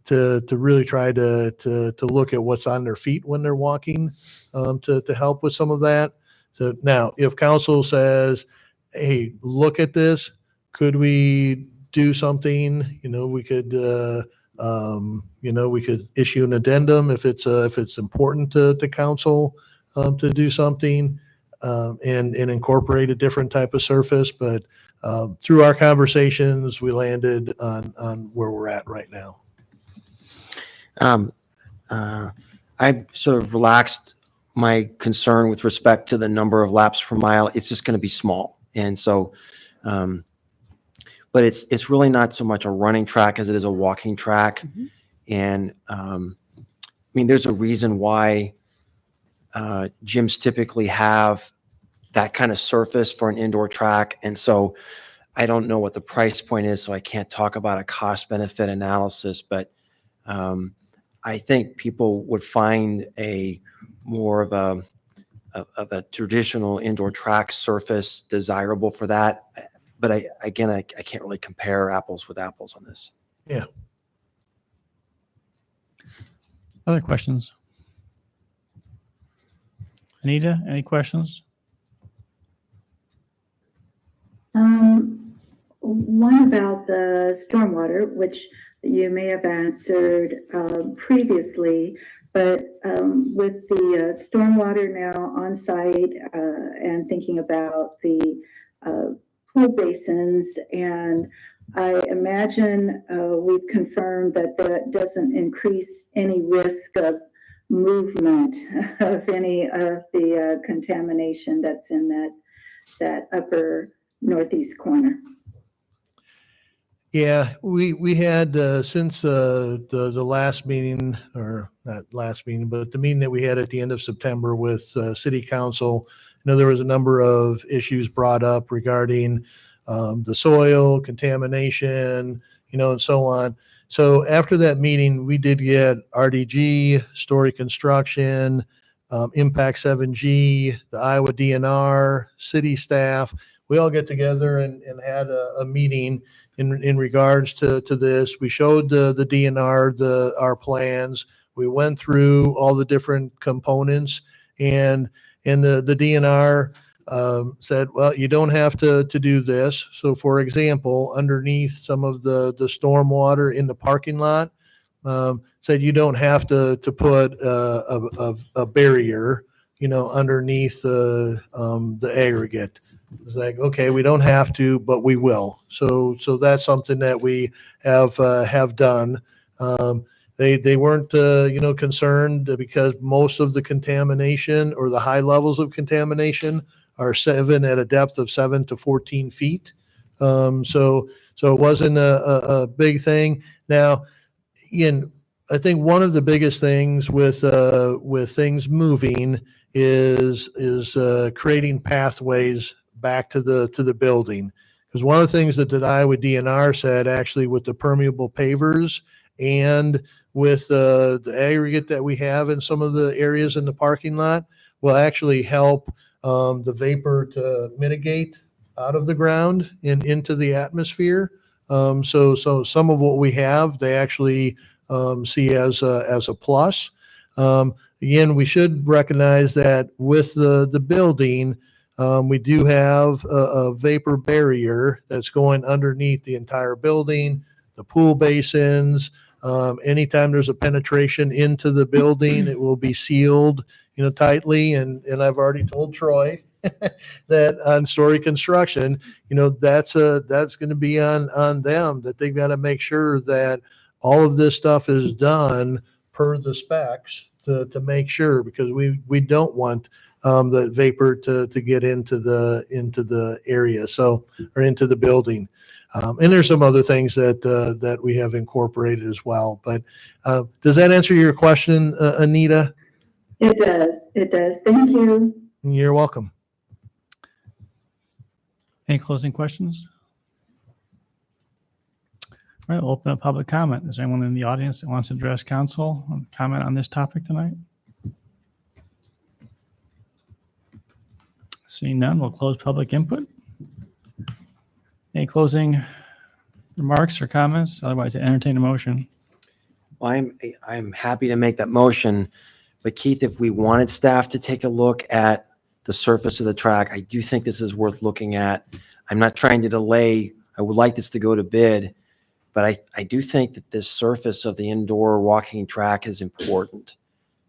to really try to look at what's on their feet when they're walking, to help with some of that. So now, if council says, hey, look at this, could we do something? We could we could issue an addendum if it's important to council to do something. And incorporate a different type of surface. But through our conversations, we landed on where we're at right now. I sort of relaxed my concern with respect to the number of laps per mile. It's just going to be small. And so, but it's really not so much a running track as it is a walking track. Mm-hmm. And I mean, there's a reason why gyms typically have that kind of surface for an indoor track. And so I don't know what the price point is, so I can't talk about a cost benefit analysis, but I think people would find a more of a traditional indoor track surface desirable for that. But I can't really compare apples with apples on this. Yeah. Other questions? Anita, any questions? One about the stormwater, which you may have answered previously, but with the stormwater now on site and thinking about the pool basins, and I imagine we've confirmed that that doesn't increase any risk of movement of any of the contamination that's in that upper northeast corner. Yeah, we had since the last meeting, or not last meeting, but the meeting that we had at the end of September with City Council. There was a number of issues brought up regarding the soil contamination, and so on. So after that meeting, we did get RDG, Story Construction, Impact 7G, the Iowa DNR, city staff. We all get together and had a meeting in regards to this. We showed the DNR our plans. We went through all the different components, and the DNR said, well, you don't have to do this. So for example, underneath some of the stormwater in the parking lot, said you don't have to put a barrier, underneath the aggregate. It's like, okay, we don't have to, but we will. So that's something that we have done. They weren't, concerned because most of the contamination or the high levels of contamination are at a depth of 7 to 14 feet. So it wasn't a big thing. Now, I think one of the biggest things with things moving is creating pathways back to the building. Because one of the things that the Iowa DNR said, actually, with the permeable pavers and with the aggregate that we have in some of the areas in the parking lot, will actually help the vapor to mitigate out of the ground and into the atmosphere. So some of what we have, they actually see as a plus. Again, we should recognize that with the building, we do have a vapor barrier that's going underneath the entire building, the pool basins. Anytime there's a penetration into the building, it will be sealed, tightly. And I've already told Troy that on Story Construction, that's going to be on them, that they've got to make sure that all of this stuff is done per the specs to make sure, because we don't want the vapor to get into the area, or into the building. And there's some other things that we have incorporated as well. But does that answer your question, Anita? It does. Thank you. You're welcome. Any closing questions? All right, we'll open up public comment. Is there anyone in the audience that wants to address council and comment on this topic tonight? Seeing none, we'll close public input. Any closing remarks or comments? Otherwise, I entertain a motion. Well, I'm happy to make that motion, but Keith, if we wanted staff to take a look at the surface of the track, I do think this is worth looking at. I'm not trying to delay. I would like this to go to bid, but I do think that this surface of the indoor walking track is important.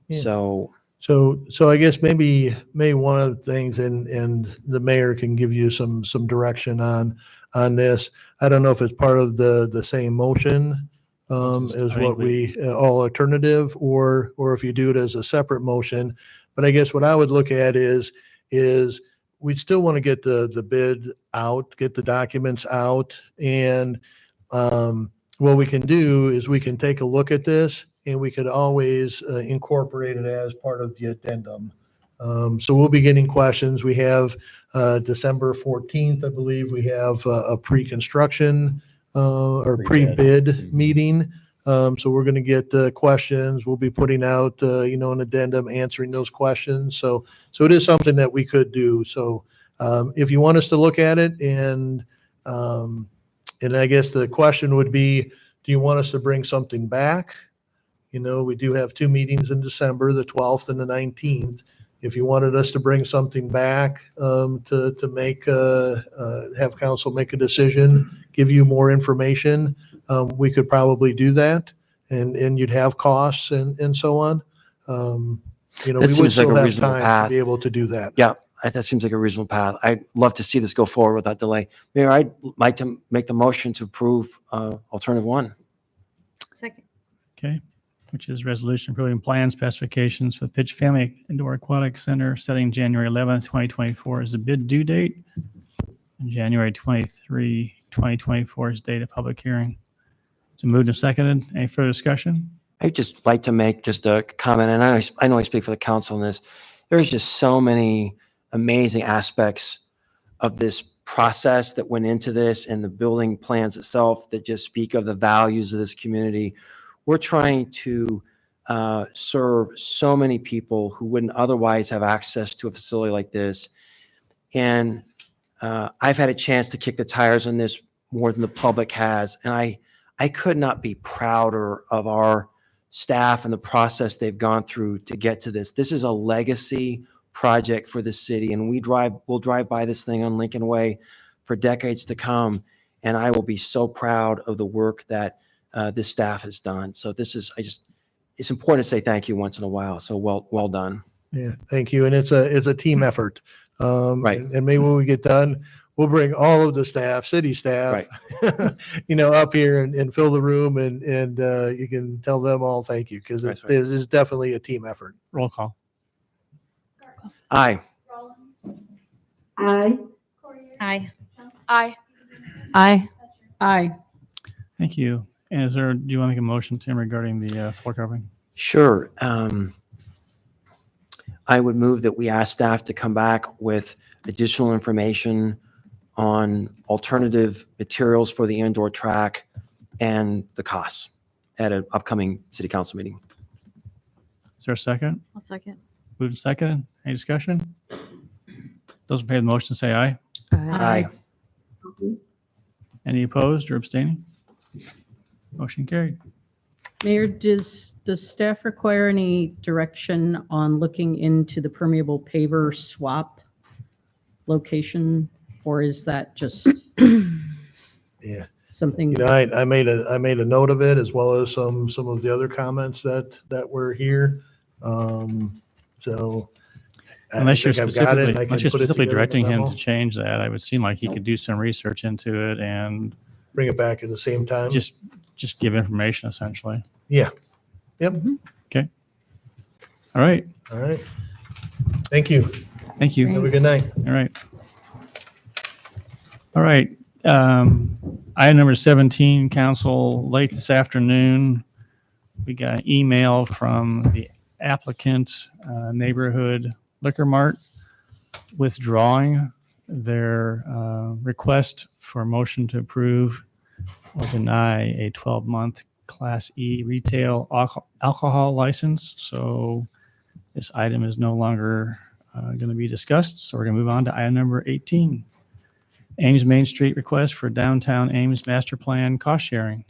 Yeah. So I guess maybe one of the things, and the mayor can give you some direction on this. I don't know if it's part of the same motion as what we all alternative, or if you do it as a separate motion. But I guess what I would look at is we'd still want to get the bid out, get the documents out, and what we can do is we can take a look at this, and we could always incorporate it as part of the addendum So we'll be getting questions. We have December 14th, I believe, we have a pre-construction or pre-bid meeting. So we're going to get questions. We'll be putting out, an addendum answering those questions. So it is something that we could do. So if you want us to look at it, and I guess the question would be, do you want us to bring something back? We do have 2 meetings in December, the 12th and the 19th. If you wanted us to bring something back to make have council make a decision, give you more information, we could probably do that, and you'd have costs and so on. We would seems like still a have reasonable time path. to be able to do that. Yeah, that seems like a reasonable path. I'd love to see this go forward without delay. Mayor, I'd like to make the motion to approve alternative 1. Second. Okay, which is resolution approving plan specifications for Pitch Family Indoor Aquatic Center, setting January 11th, 2024 as the bid due date, and January 23, 2024 is date of public hearing. So moved and seconded. Any further discussion? I'd just like to make just a comment, and I know I speak for the council in this. There's just so many amazing aspects of this process that went into this, and the building plans itself that just speak of the values of this community. We're trying to serve so many people who wouldn't otherwise have access to a facility like this. And I've had a chance to kick the tires on this more than the public has. And I could not be prouder of our staff and the process they've gone through to get to this. This is a legacy project for the city, and we'll drive by this thing on Lincoln Way for decades to come. And I will be so proud of the work that this staff has done. So it's important to say thank you once in a while. So well done. Yeah, thank you. And it's a team effort. Right. And maybe when we get done, we'll bring all of the staff, city staff, Right. up here and fill the room, and you can tell them all thank you, because That's it right. is definitely a team effort. Roll call. Aye. Aye. Aye. Aye. Aye. Thank you. And do you want to make a motion, Tim, regarding the floor covering? Sure. I would move that we ask staff to come back with additional information on alternative materials for the indoor track and the costs at an upcoming city council meeting. Is there a second? I'll second. Moved and seconded. Any discussion? Those in favor of the motion say aye. Aye. Any opposed or abstaining? Motion carried. Mayor, does staff require any direction on looking into the permeable paver swap location, or is that just Yeah. something? I made a note of it, as well as some of the other comments that were here. So Unless you're I think I've got it, and I can put it specifically together in a directing him memo. to change that, I would seem like he could do some research into it and Bring it back at the same time. just give information essentially. Yeah. Yep. All right. All right. Thank you. Thank you. Have a good night. All right. All right. Item number 17, council, late this afternoon, we got an email from the applicant, Neighborhood Liquor Mart, withdrawing their request for a motion to approve or deny a 12-month Class E retail alcohol license. So this item is no longer going to be discussed. So we're going to move on to item number 18. Ames Main Street request for downtown Ames master plan cost sharing.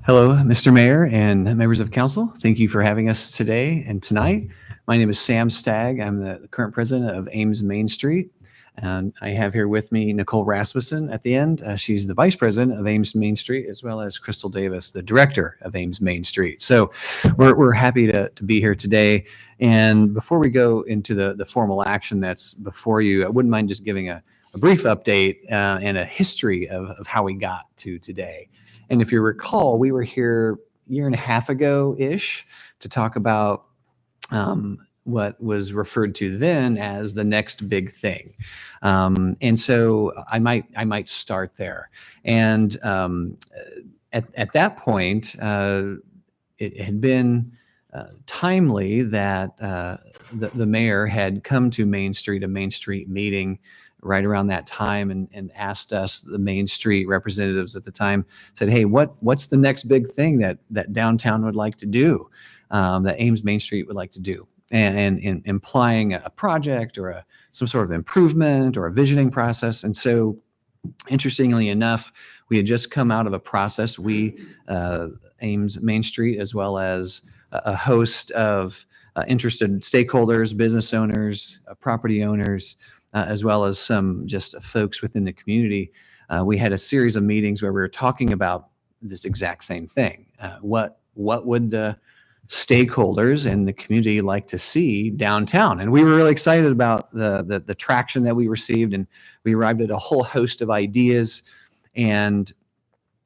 Hello, Mr. Mayor and members of council. Thank you for having us today and tonight. My name is Sam Stagg. I'm the current president of Ames Main Street. And I have here with me Nicole Rasmussen at the end. She's the vice president of Ames Main Street, as well as Crystal Davis, the director of Ames Main Street. So we're happy to be here today. And before we go into the formal action that's before you, I wouldn't mind just giving a brief update and a history of how we got to today. And if you recall, we were here a year and a half ago-ish to talk about what was referred to then as the next big thing. And so I might start there. And at that point, it had been timely that the mayor had come to Main Street, a Main Street meeting right around that time, and asked us, the Main Street representatives at the time, said, hey, what's the next big thing that downtown would like to do, that Ames Main Street would like to do? And implying a project or some sort of improvement or a visioning process. And so, interestingly enough, we had just come out of a process. We, Ames Main Street, as well as a host of interested stakeholders, business owners, property owners, as well as some just folks within the community. We had a series of meetings where we were talking about this exact same thing. What would the stakeholders and the community like to see downtown? And we were really excited about the traction that we received, and we arrived at a whole host of ideas. And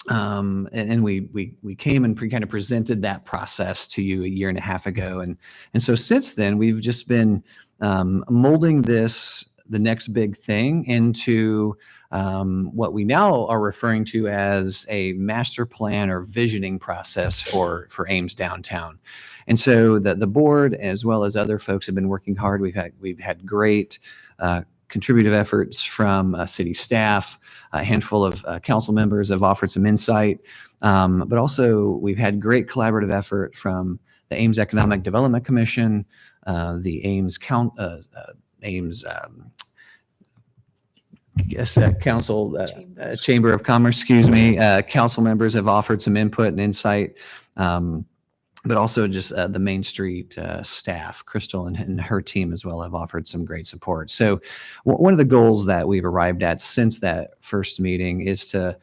we came and kind of presented that process to you a year and a half ago. And so since then, we've just been molding the next big thing into what we now are referring to as a master plan or visioning process for Ames downtown. And so the board, as well as other folks, have been working hard. We've had great contributive efforts from city staff. A handful of council members have offered some insight, but also we've had great collaborative effort from the Ames Economic Development Commission, the Ames Council, Chamber of Commerce, excuse me. Council members have offered some input and insight, but also just the Main Street staff, Crystal and her team as well, have offered some great support. So one of the goals that we've arrived at since that first meeting is to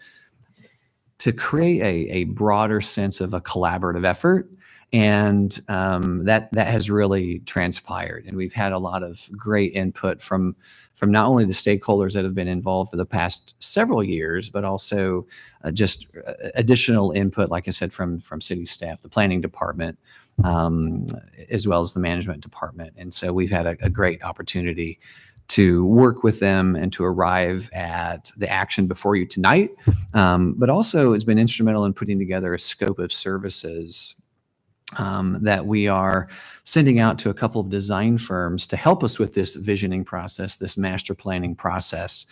create a broader sense of a collaborative effort. And that has really transpired. And we've had a lot of great input from not only the stakeholders that have been involved for the past several years, but also just additional input, like I said, from city staff, the planning department, as well as the management department. And so we've had a great opportunity to work with them and to arrive at the action before you tonight. But also it's been instrumental in putting together a scope of services that we are sending out to a couple of design firms to help us with this visioning process, this master planning process.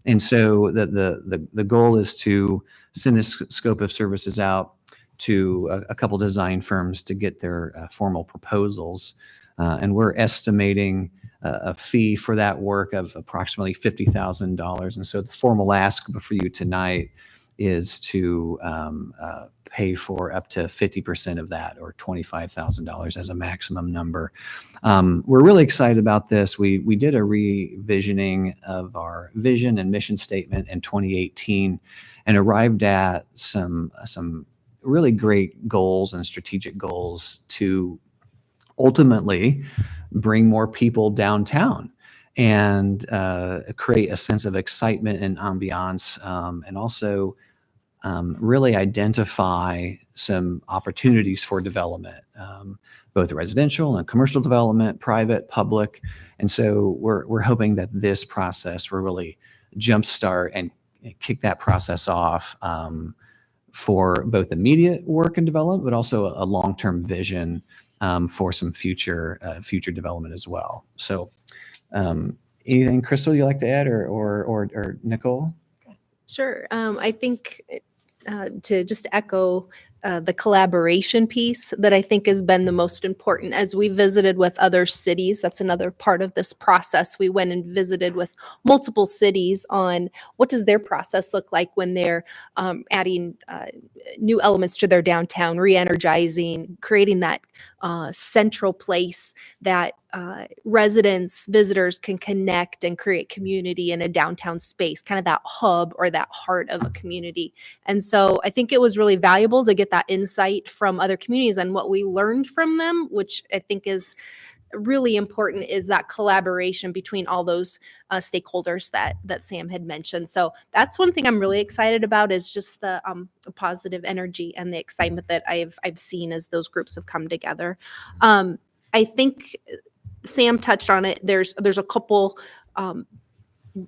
And so the goal is to send this scope of services out to a couple design firms to get their formal proposals. And we're estimating a fee for that work of approximately $50,000. And so the formal ask for you tonight is to pay for up to 50% of that, or $25,000 as a maximum number. We're really excited about this. We did a revisioning of our vision and mission statement in 2018 and arrived at some really great goals and strategic goals to ultimately bring more people downtown and create a sense of excitement and ambiance, and also really identify some opportunities for development, both residential and commercial development, private, public. And so we're hoping that this process will really jumpstart and kick that process off for both immediate work and development, but also a long-term vision for some future development as well. So anything, Crystal, you'd like to add, or Nicole? Sure. I think to just echo the collaboration piece that I think has been the most important. As we visited with other cities, that's another part of this process. We went and visited with multiple cities on what does their process look like when they're adding new elements to their downtown, re-energizing, creating that central place that residents, visitors can connect and create community in a downtown space, kind of that hub or that heart of a community. And so I think it was really valuable to get that insight from other communities and what we learned from them, which I think is really important is that collaboration between all those stakeholders that Sam had mentioned. So that's one thing I'm really excited about, is just the positive energy and the excitement that I've seen as those groups have come together. I think Sam touched on it. There's a couple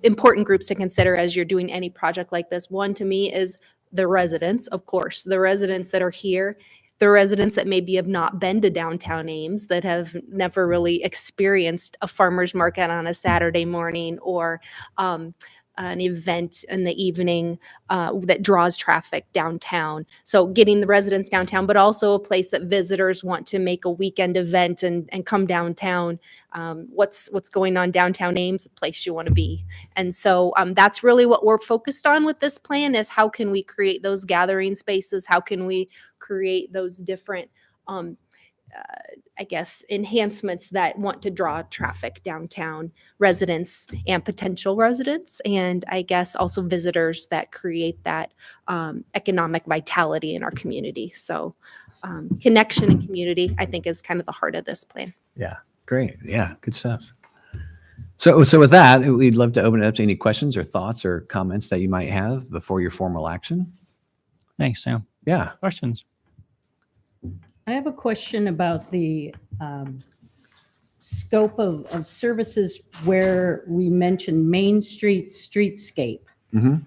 important groups to consider as you're doing any project like this. One, to me, is the residents, of course, the residents that are here, the residents that maybe have not been to downtown Ames, that have never really experienced a farmer's market on a Saturday morning, or an event in the evening that draws traffic downtown. So getting the residents downtown, but also a place that visitors want to make a weekend event and come downtown. What's going on downtown Ames, a place you want to be. And so that's really what we're focused on with this plan, is how can we create those gathering spaces? How can we create those different I guess, enhancements that want to draw traffic downtown, residents and potential residents, and I guess also visitors that create that economic vitality in our community. So connection and community, I think, is kind of the heart of this plan. Yeah, great. Yeah, good stuff. So with that, we'd love to open it up to any questions or thoughts or comments that you might have before your formal action. Thanks, Sam. Yeah. Questions? I have a question about the scope of services where we mentioned Main Street streetscape. Mhm.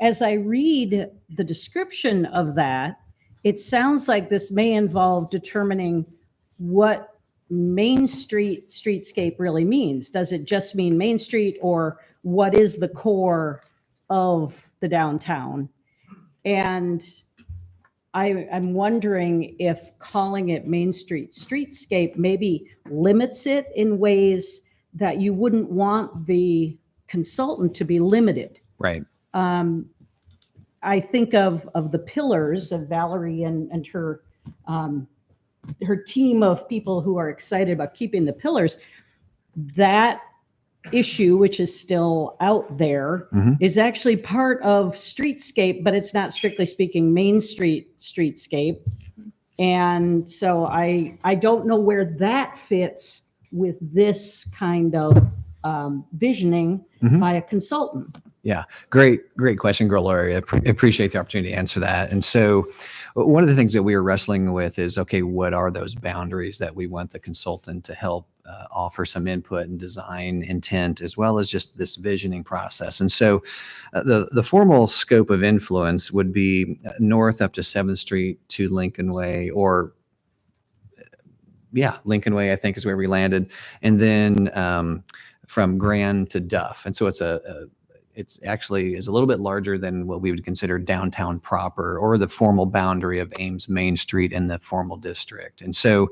As I read the description of that, it sounds like this may involve determining what Main Street streetscape really means. Does it just mean Main Street, or what is the core of the downtown? And I'm wondering if calling it Main Street streetscape maybe limits it in ways that you wouldn't want the consultant to be limited. Right. I think of the pillars of Valerie and her team of people who are excited about keeping the pillars. That issue, which is still out there, is actually part of streetscape, but it's not strictly speaking Main Street streetscape. And so I don't know where that fits with this kind of visioning by a consultant. Yeah, great question, Girl Lori. I appreciate the opportunity to answer that. And so one of the things that we are wrestling with is, okay, what are those boundaries that we want the consultant to help offer some input and design intent, as well as just this visioning process. And so the formal scope of influence would be north up to 7th Street to Lincoln Way, or Lincoln Way, I think, is where we landed. And then from Grand to Duff. And so it's actually is a little bit larger than what we would consider downtown proper, or the formal boundary of Ames Main Street in the formal district. And so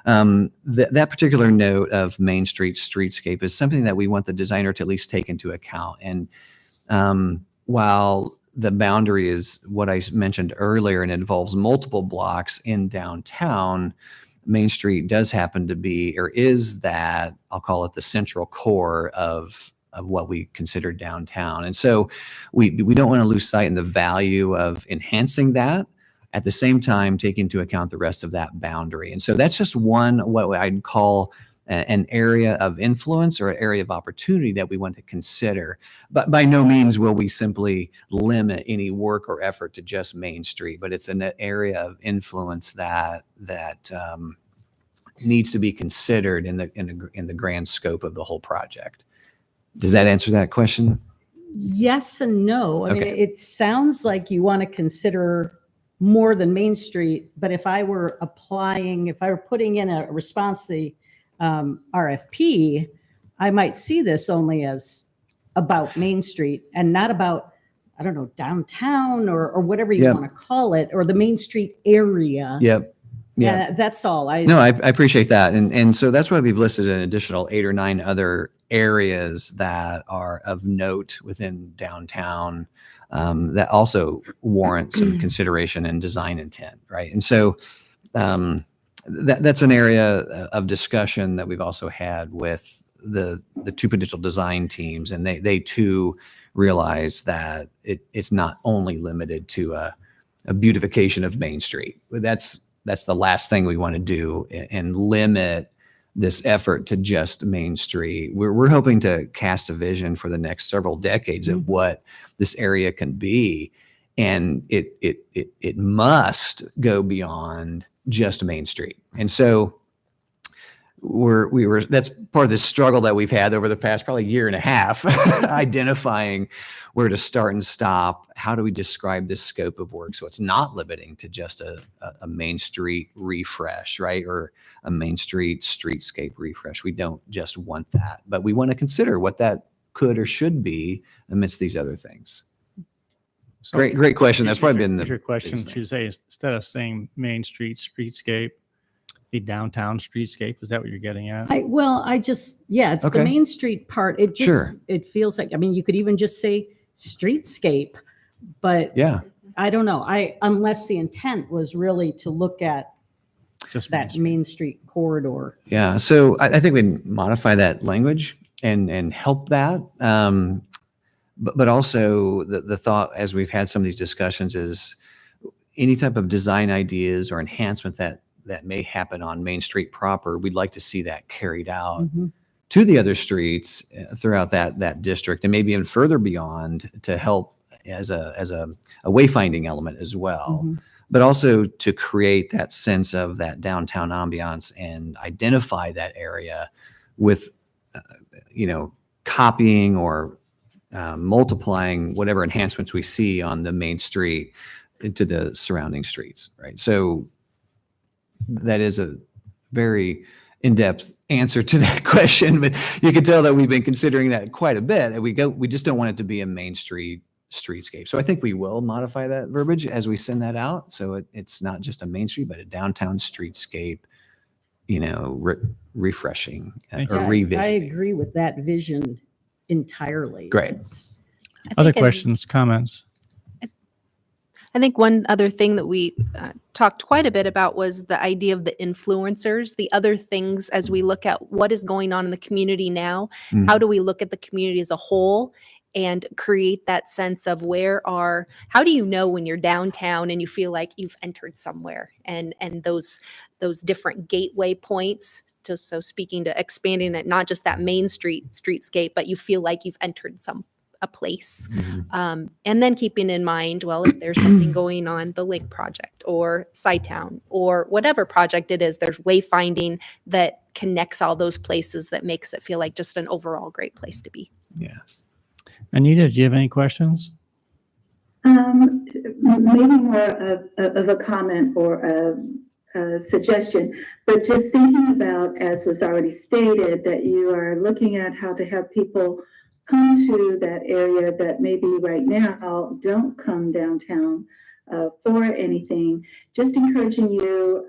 that particular note of Main Street streetscape is something that we want the designer to at least take into account. And while the boundary is what I mentioned earlier and involves multiple blocks in downtown, Main Street does happen to be, or is that, I'll call it the central core of what we consider downtown. And so we don't want to lose sight in the value of enhancing that, at the same time taking into account the rest of that boundary. And so that's just one, what I'd call an area of influence or an area of opportunity that we want to consider. But by no means will we simply limit any work or effort to just Main Street, but it's an area of influence that needs to be considered in the grand scope of the whole project. Does that answer that question? Yes and no. I mean, Okay. it sounds like you want to consider more than Main Street, but if I were putting in a response to the RFP, I might see this only as about Main Street and not about, I don't know, downtown or whatever you Yep. want to call it, or the Main Street area. Yep. Yeah. That's all. No, I appreciate that. And so that's why we've listed an additional 8 or 9 other areas that are of note within downtown that also warrant some consideration and design intent, right? And so that's an area of discussion that we've also had with the 2 potential design teams, and they too realize that it's not only limited to a beautification of Main Street. That's the last thing we want to do, and limit this effort to just Main Street. We're hoping to cast a vision for the next several decades of what this area can be. And it must go beyond just Main Street. And so that's part of the struggle that we've had over the past probably year and a half, identifying where to start and stop. How do we describe this scope of work so it's not limiting to just a Main Street refresh, right? Or a Main Street streetscape refresh. We don't just want that, but we want to consider what that could or should be amidst these other things. So Great question. That's probably been the your question. biggest thing. Should say, instead of saying Main Street streetscape, the downtown streetscape. Is that what you're getting at? It's Okay. the Main Street part. It just, Sure. it feels like, I mean, you could even just say streetscape, but Yeah. I don't know. Unless the intent was really to look at Just Main that Street. Main Street corridor. Yeah, so I think we modify that language and help that. But also the thought, as we've had some of these discussions, is any type of design ideas or enhancement that may happen on Main Street proper, we'd like to see that carried out Mhm. to the other streets throughout that district, and maybe even further beyond, to help as a wayfinding element as well. Mhm. But also to create that sense of that downtown ambiance and identify that area with, copying or multiplying whatever enhancements we see on the main street into the surrounding streets, right? So that is a very in-depth answer to that question, but you can tell that we've been considering that quite a bit. And we just don't want it to be a Main Street streetscape. So I think we will modify that verbiage as we send that out. So it's not just a Main Street, but a downtown streetscape, refreshing Thank or Yeah, I revisiting. agree with that vision entirely. Great. It's- I Other think in- questions, comments? I think one other thing that we talked quite a bit about was the idea of the influencers, the other things as we look at what is going on in the community now. Mhm. How do we look at the community as a whole and create that sense of how do you know when you're downtown and you feel like you've entered somewhere, and those different gateway points, so speaking to expanding it, not just that Main Street streetscape, but you feel like you've entered a place. Mhm. And then keeping in mind, well, if there's something going on, the Link project or SciTown or whatever project it is, there's wayfinding that connects all those places that makes it feel like just an overall great place to be. Yeah. Anita, do you have any questions? Maybe more of a comment or a suggestion, but just thinking about, as was already stated, that you are looking at how to have people come to that area that maybe right now don't come downtown for anything. Just encouraging you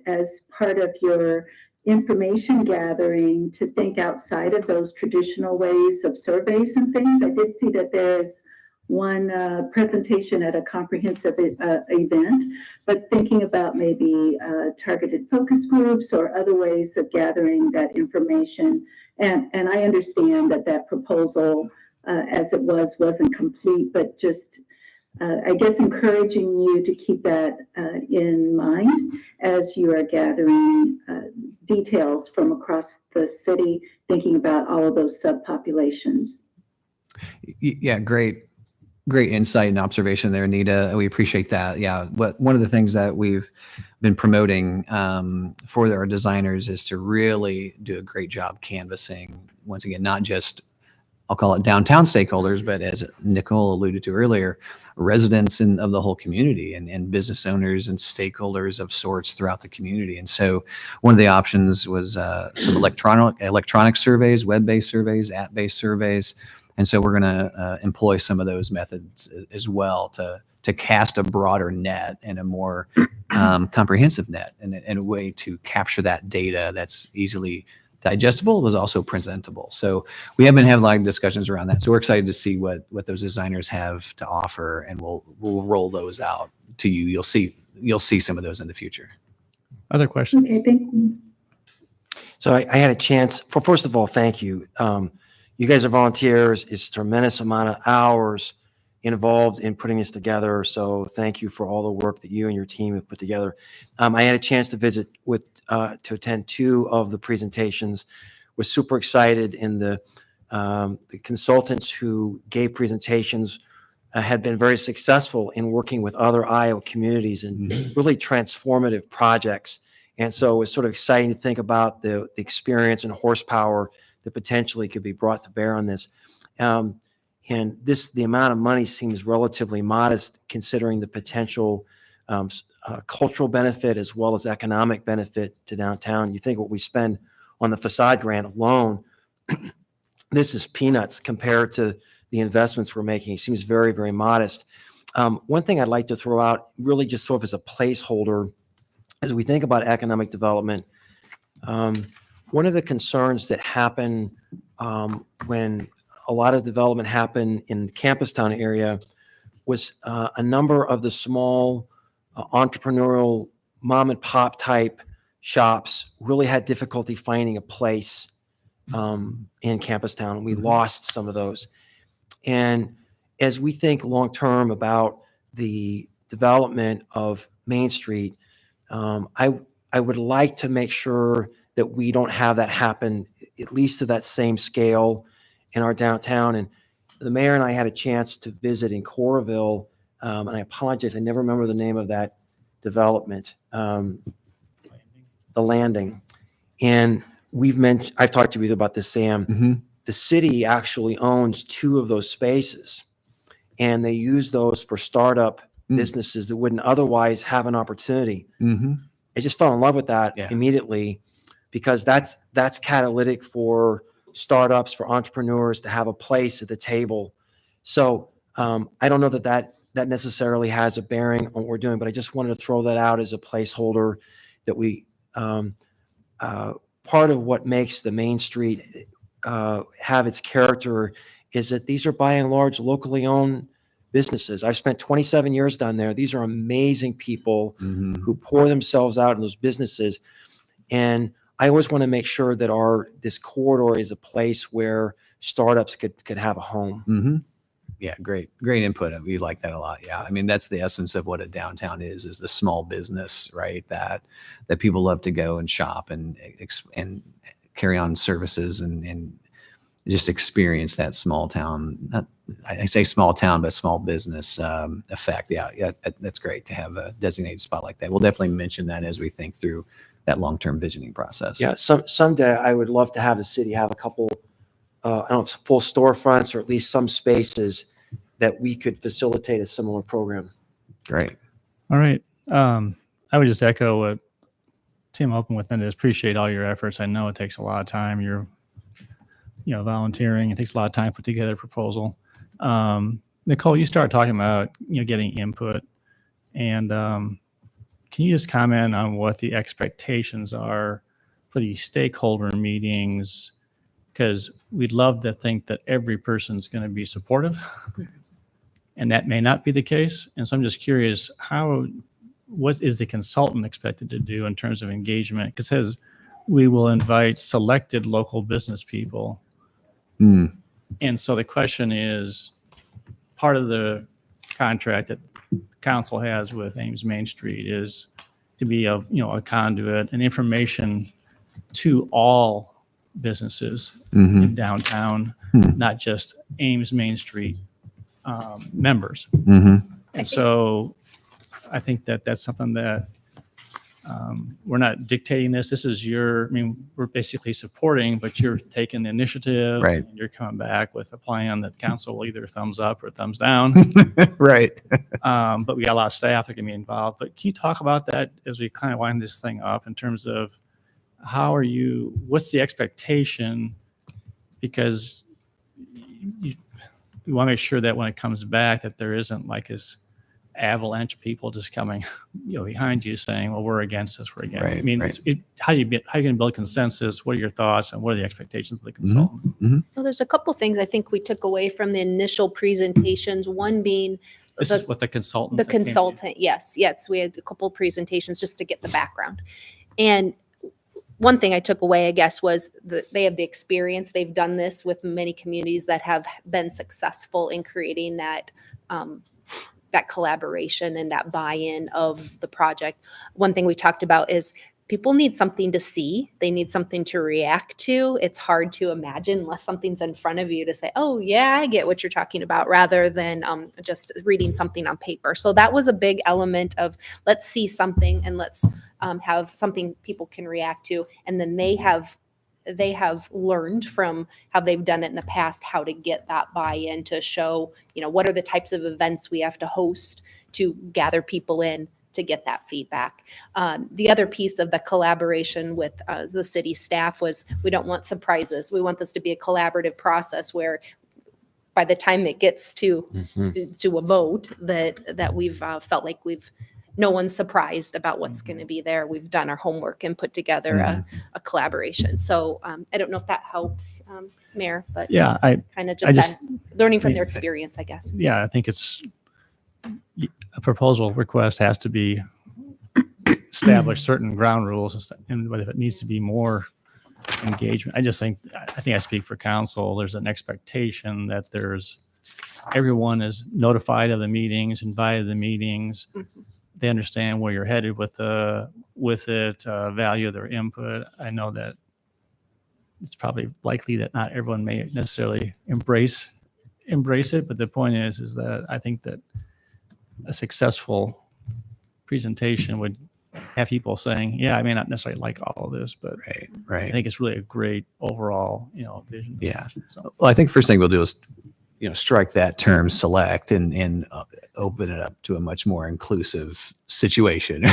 as part of your information gathering to think outside of those traditional ways of surveys and things. I did see that there's one presentation at a comprehensive event, but thinking about maybe targeted focus groups or other ways of gathering that information. And I understand that proposal as it wasn't complete, but just I guess encouraging you to keep that in mind as you are gathering details from across the city, thinking about all of those subpopulations. Yeah, great insight and observation there, Anita. We appreciate that. Yeah, one of the things that we've been promoting for our designers is to really do a great job canvassing, once again, not just, I'll call it downtown stakeholders, but as Nicole alluded to earlier, residents of the whole community and business owners and stakeholders of sorts throughout the community. And so one of the options was some electronic surveys, web-based surveys, app-based surveys. And so we're going to employ some of those methods as well to cast a broader net and a more comprehensive net and a way to capture that data that's easily digestible, was also presentable. So we have been having a lot of discussions around that. So we're excited to see what those designers have to offer, and we'll roll those out to you. You'll see some of those in the future. Other questions? Okay, thank you. So I had a chance first of all, thank you. You guys are volunteers. It's a tremendous amount of hours involved in putting this together. So thank you for all the work that you and your team have put together. I had a chance to visit to attend 2 of the presentations. Was super excited, and the consultants who gave presentations had been very successful in working with other Iowa communities and really transformative projects. And so it's sort of exciting to think about the experience and horsepower that potentially could be brought to bear on this. And the amount of money seems relatively modest considering the potential cultural benefit as well as economic benefit to downtown. You think what we spend on the facade grant alone, this is peanuts compared to the investments we're making. It seems very, very modest. One thing I'd like to throw out, really just sort of as a placeholder, as we think about economic development, one of the concerns that happen when a lot of development happened in the campus town area was a number of the small entrepreneurial mom and pop type shops really had difficulty finding a place in campus town. We lost some of those. And as we think long-term about the development of Main Street, I would like to make sure that we don't have that happen, at least to that same scale in our downtown. And the mayor and I had a chance to visit in Coralville, and I apologize, I never remember the name of that development, the Landing. And I've talked to you about this, Sam. The city actually owns 2 of those spaces, and they use those for startup businesses that wouldn't otherwise have an opportunity. I just fell in love with that immediately, because that's catalytic for startups, for entrepreneurs to have a place at the table. So I don't know that necessarily has a bearing on what we're doing, but I just wanted to throw that out as a placeholder that we part of what makes the Main Street have its character is that these are by and large locally owned businesses. I've spent 27 years down there. These are amazing people who pour themselves out in those businesses. And I always want to make sure that this corridor is a place where startups could have a home. Yeah, great input. We like that a lot. Yeah, I mean, that's the essence of what a downtown is the small business, right? That people love to go and shop and carry on services and just experience that small town. I say small town, but small business effect. Yeah, that's great to have a designated spot like that. We'll definitely mention that as we think through that long-term visioning process. Yeah, someday I would love to have the city have a couple, I don't know, full storefronts or at least some spaces that we could facilitate a similar program. Great. All right. I would just echo what Tim opened with, and appreciate all your efforts. I know it takes a lot of time. You're volunteering. It takes a lot of time to put together a proposal. Nicole, you started talking about, getting input, and can you just comment on what the expectations are for these stakeholder meetings? Because we'd love to think that every person's going to be supportive, and that may not be the case. And so I'm just curious, what is the consultant expected to do in terms of engagement? Because it says we will invite selected local business people. And so the question is, part of the contract that council has with Ames Main Street is to be a conduit and information to all businesses in downtown, not just Ames Main Street members. And so I think that's something that we're not dictating this. This is we're basically supporting, but you're taking the initiative. Right. And you're coming back with a plan that council will either thumbs up or thumbs down. Right. But we got a lot of staff that can be involved. But can you talk about that as we kind of wind this thing up in terms of what's the expectation? Because you want to make sure that when it comes back that there isn't like this avalanche of people just coming behind you saying, well, we're against this, we're against it. I mean, how are you going to build consensus? What are your thoughts and what are the expectations of the consultant? Well, there's a couple things I think we took away from the initial presentations. One being This is what the consultant. Yes. We had a couple presentations just to get the background. And one thing I took away, I guess, was that they have the experience. They've done this with many communities that have been successful in creating that that collaboration and that buy-in of the project. One thing we talked about is people need something to see. They need something to react to. It's hard to imagine unless something's in front of you to say, oh yeah, I get what you're talking about, rather than just reading something on paper. So that was a big element of let's see something and let's have something people can react to. And then they have learned from how they've done it in the past, how to get that buy-in, to show, what are the types of events we have to host to gather people in to get that feedback. The other piece of the collaboration with the city staff was we don't want surprises. We want this to be a collaborative process where by the time it gets to a vote that we've felt like no one's surprised about what's going to be there. We've done our homework and put together a collaboration. So I don't know if that helps, Mayor, but Yeah, kind of just that learning from their experience, I guess. I think it's a proposal request has to be establish certain ground rules, but if it needs to be more engagement, I think I speak for council. There's an expectation that everyone is notified of the meetings, invited to the meetings. They understand where you're headed with it, value their input. I know that it's probably likely that not everyone may necessarily embrace it, but the point is that I think that a successful presentation would have people saying, yeah, I may not necessarily like all of this, but Right. I think it's really a great overall, vision. Yeah. So, Well, I think first thing we'll do is, strike that term select and open it up to a much more inclusive situation.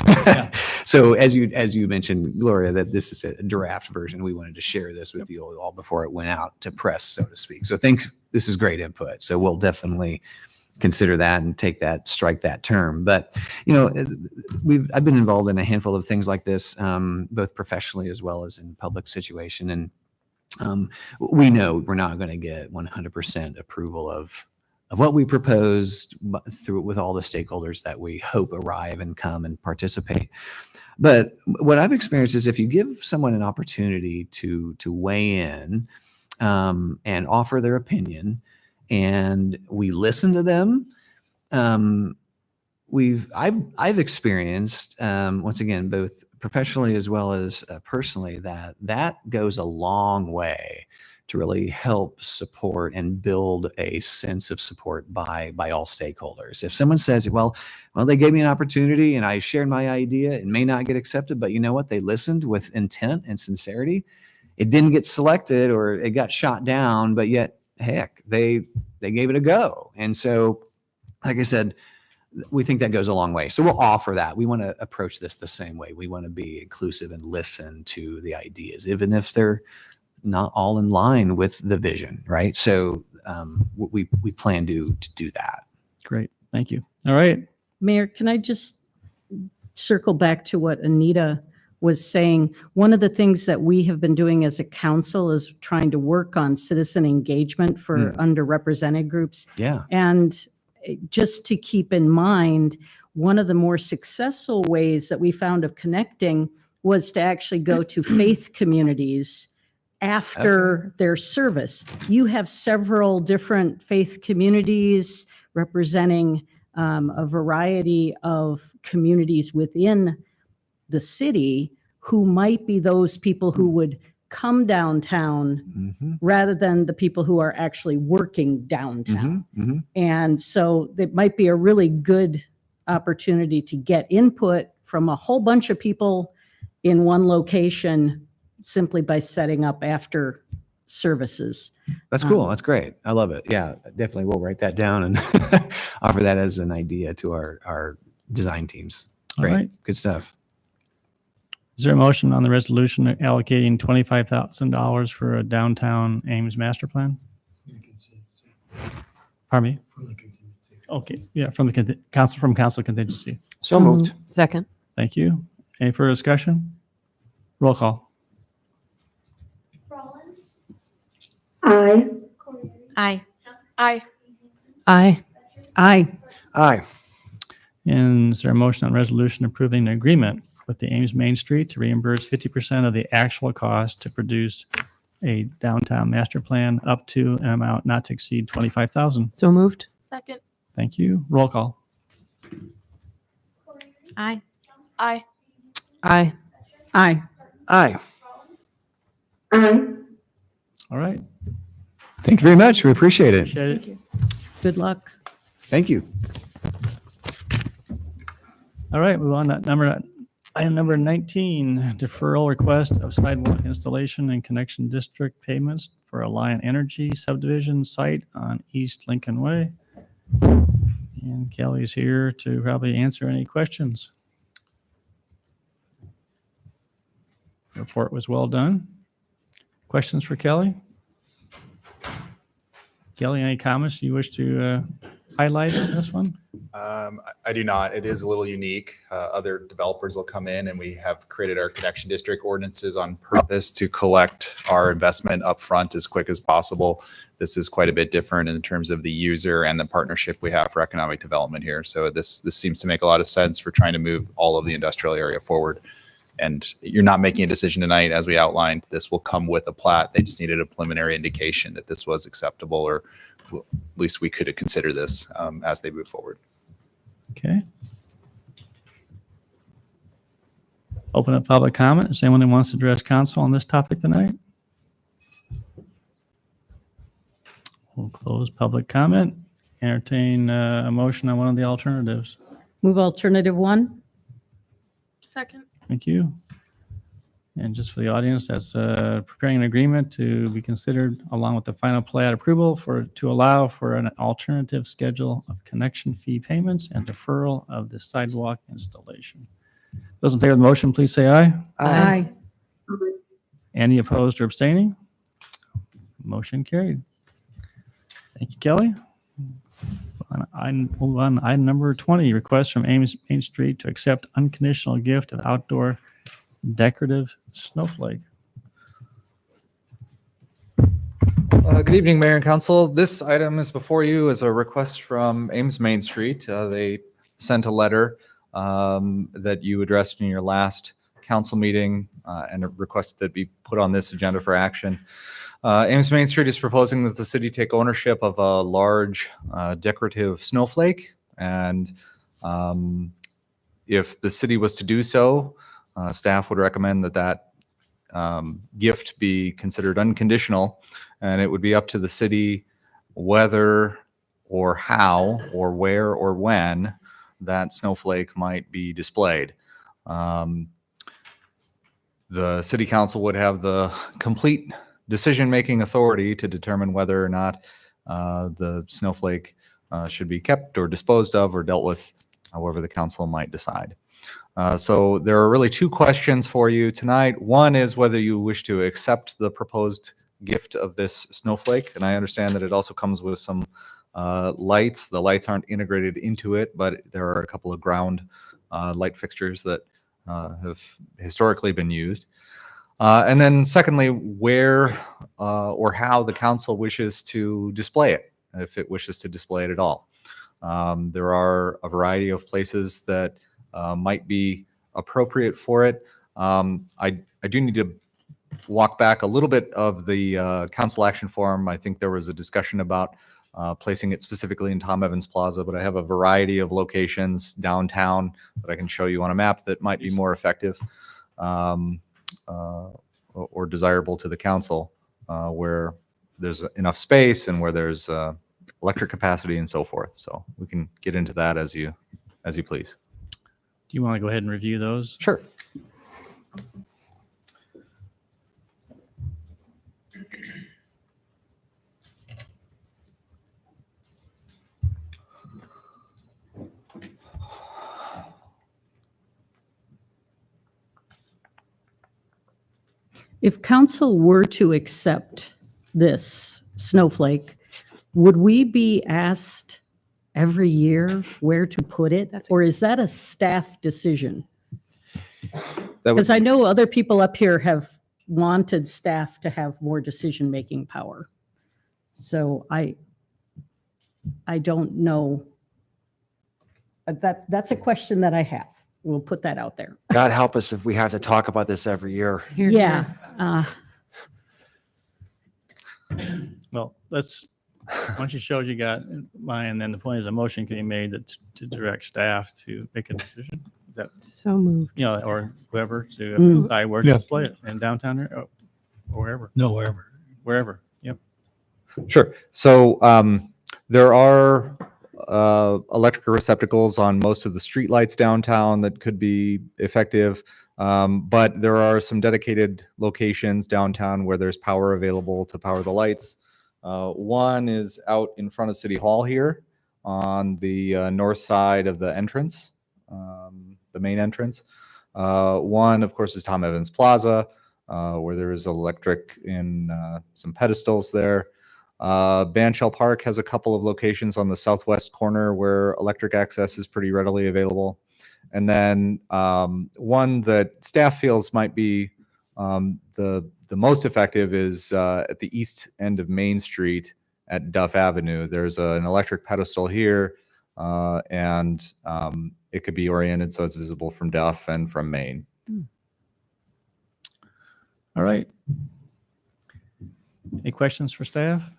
So as you mentioned, Gloria, that this is a draft version. We wanted to share this with you all before it went out to press, so to speak. So I think this is great input. So we'll definitely consider that and strike that term. But, I've been involved in a handful of things like this, both professionally as well as in public situation. And we know we're not going to get 100% approval of what we proposed with all the stakeholders that we hope arrive and come and participate. But what I've experienced is if you give someone an opportunity to weigh in and offer their opinion, and we listen to them, I've experienced once again, both professionally as well as personally, that goes a long way to really help support and build a sense of support by all stakeholders. If someone says, well, they gave me an opportunity and I shared my idea, it may not get accepted, but you know what? They listened with intent and sincerity. It didn't get selected or it got shot down, but yet, heck, they gave it a go. And so, like I said, we think that goes a long way. So we'll offer that. We want to approach this the same way. We want to be inclusive and listen to the ideas, even if they're not all in line with the vision, right? So we plan to do that. great. Thank you. All right. Mayor, can I just circle back to what Anita was saying? One of the things that we have been doing as a council is trying to work on citizen engagement for underrepresented groups. Yeah. And just to keep in mind, one of the more successful ways that we found of connecting was to actually go to faith communities after their service. You have several different faith communities representing a variety of communities within the city who might be those people who would come downtown rather than the people who are actually working downtown. And so it might be a really good opportunity to get input from a whole bunch of people in one location simply by setting up after services. That's cool. That's great. I love it. Yeah, definitely. We'll write that down and offer that as an idea to our design teams. Great. All right. Good stuff. Is there a motion on the resolution allocating $25,000 for a downtown Ames master plan? Pardon me? Okay, yeah, from the council contingency. So moved. Second. Thank you. Any further discussion? Roll call. Aye. Aye. Aye. Aye. Aye. Aye. And is there a motion on resolution approving an agreement with the Ames Main Street to reimburse 50% of the actual cost to produce a downtown master plan up to an amount not to exceed $25,000. So moved. Second. Thank you. Roll call. Aye. Aye. Aye. Aye. Aye. Aye. All right. Thank you very much. We appreciate it. Appreciate it. Good luck. Thank you. All right, move on to item number 19, deferral request of sidewalk installation and connection district payments for Alliant Energy subdivision site on East Lincoln Way. And Kelly's here to probably answer any questions. Report was well done. Questions for Kelly? Kelly, any comments you wish to highlight on this one? I do not. It is a little unique. Other developers will come in, and we have created our connection district ordinances on purpose to collect our investment upfront as quick as possible. This is quite a bit different in terms of the user and the partnership we have for economic development here. So this seems to make a lot of sense for trying to move all of the industrial area forward. And you're not making a decision tonight, as we outlined. This will come with a plat. They just needed a preliminary indication that this was acceptable, or at least we could consider this as they move forward. Okay. Open up public comment. Is anyone who wants to address council on this topic tonight? We'll close public comment. Entertain a motion on one of the alternatives. Move alternative 1. Second. Thank you. And just for the audience, that's preparing an agreement to be considered along with the final plat approval to allow for an alternative schedule of connection fee payments and deferral of the sidewalk installation. Those in favor of the motion, please say aye. Aye. Any opposed or abstaining? Motion carried. Thank you, Kelly. Move on. Item number 20, request from Ames Main Street to accept unconditional gift of outdoor decorative snowflake. Good evening, Mayor and Council. This item is before you as a request from Ames Main Street. They sent a letter that you addressed in your last council meeting and requested that be put on this agenda for action. Ames Main Street is proposing that the city take ownership of a large decorative snowflake. And if the city was to do so, staff would recommend that gift be considered unconditional, and it would be up to the city whether or how or where or when that snowflake might be displayed. The city council would have the complete decision-making authority to determine whether or not the snowflake should be kept or disposed of or dealt with, however the council might decide. So there are really two questions for you tonight. One is whether you wish to accept the proposed gift of this snowflake. And I understand that it also comes with some lights. The lights aren't integrated into it, but there are a couple of ground light fixtures that have historically been used. And then secondly, where or how the council wishes to display it, if it wishes to display it at all. There are a variety of places that might be appropriate for it. I do need to walk back a little bit of the council action form. I think there was a discussion about placing it specifically in Tom Evans Plaza, but I have a variety of locations downtown that I can show you on a map that might be more effective or desirable to the council, where there's enough space and where there's electric capacity and so forth. So we can get into that as you please. Do you want to go ahead and review those? Sure. If council were to accept this snowflake, would we be asked every year where to put it? Or is that a staff decision? Because I know other people up here have wanted staff to have more decision-making power. So I don't know. But that's a question that I have. we'll put that out there. God help us if we have to talk about this every year. Yeah. Well, let's, once you show you got mine, then the point is a motion can be made to direct staff to make a decision. Is that, So moved. you know, or whoever to Mm. decide where to Yeah. display it in downtown or wherever, No, wherever. wherever. Yep. Sure. So there are electric receptacles on most of the streetlights downtown that could be effective. But there are some dedicated locations downtown where there's power available to power the lights. One is out in front of City Hall here on the north side of the entrance, the main entrance. One, of course, is Tom Evans Plaza, where there is electric in some pedestals there. Banshell Park has a couple of locations on the southwest corner where electric access is pretty readily available. And then one that staff feels might be the most effective is at the east end of Main Street at Duff Avenue. There's an electric pedestal here, and it could be oriented so it's visible from Duff and from Main. All right. Any questions for staff?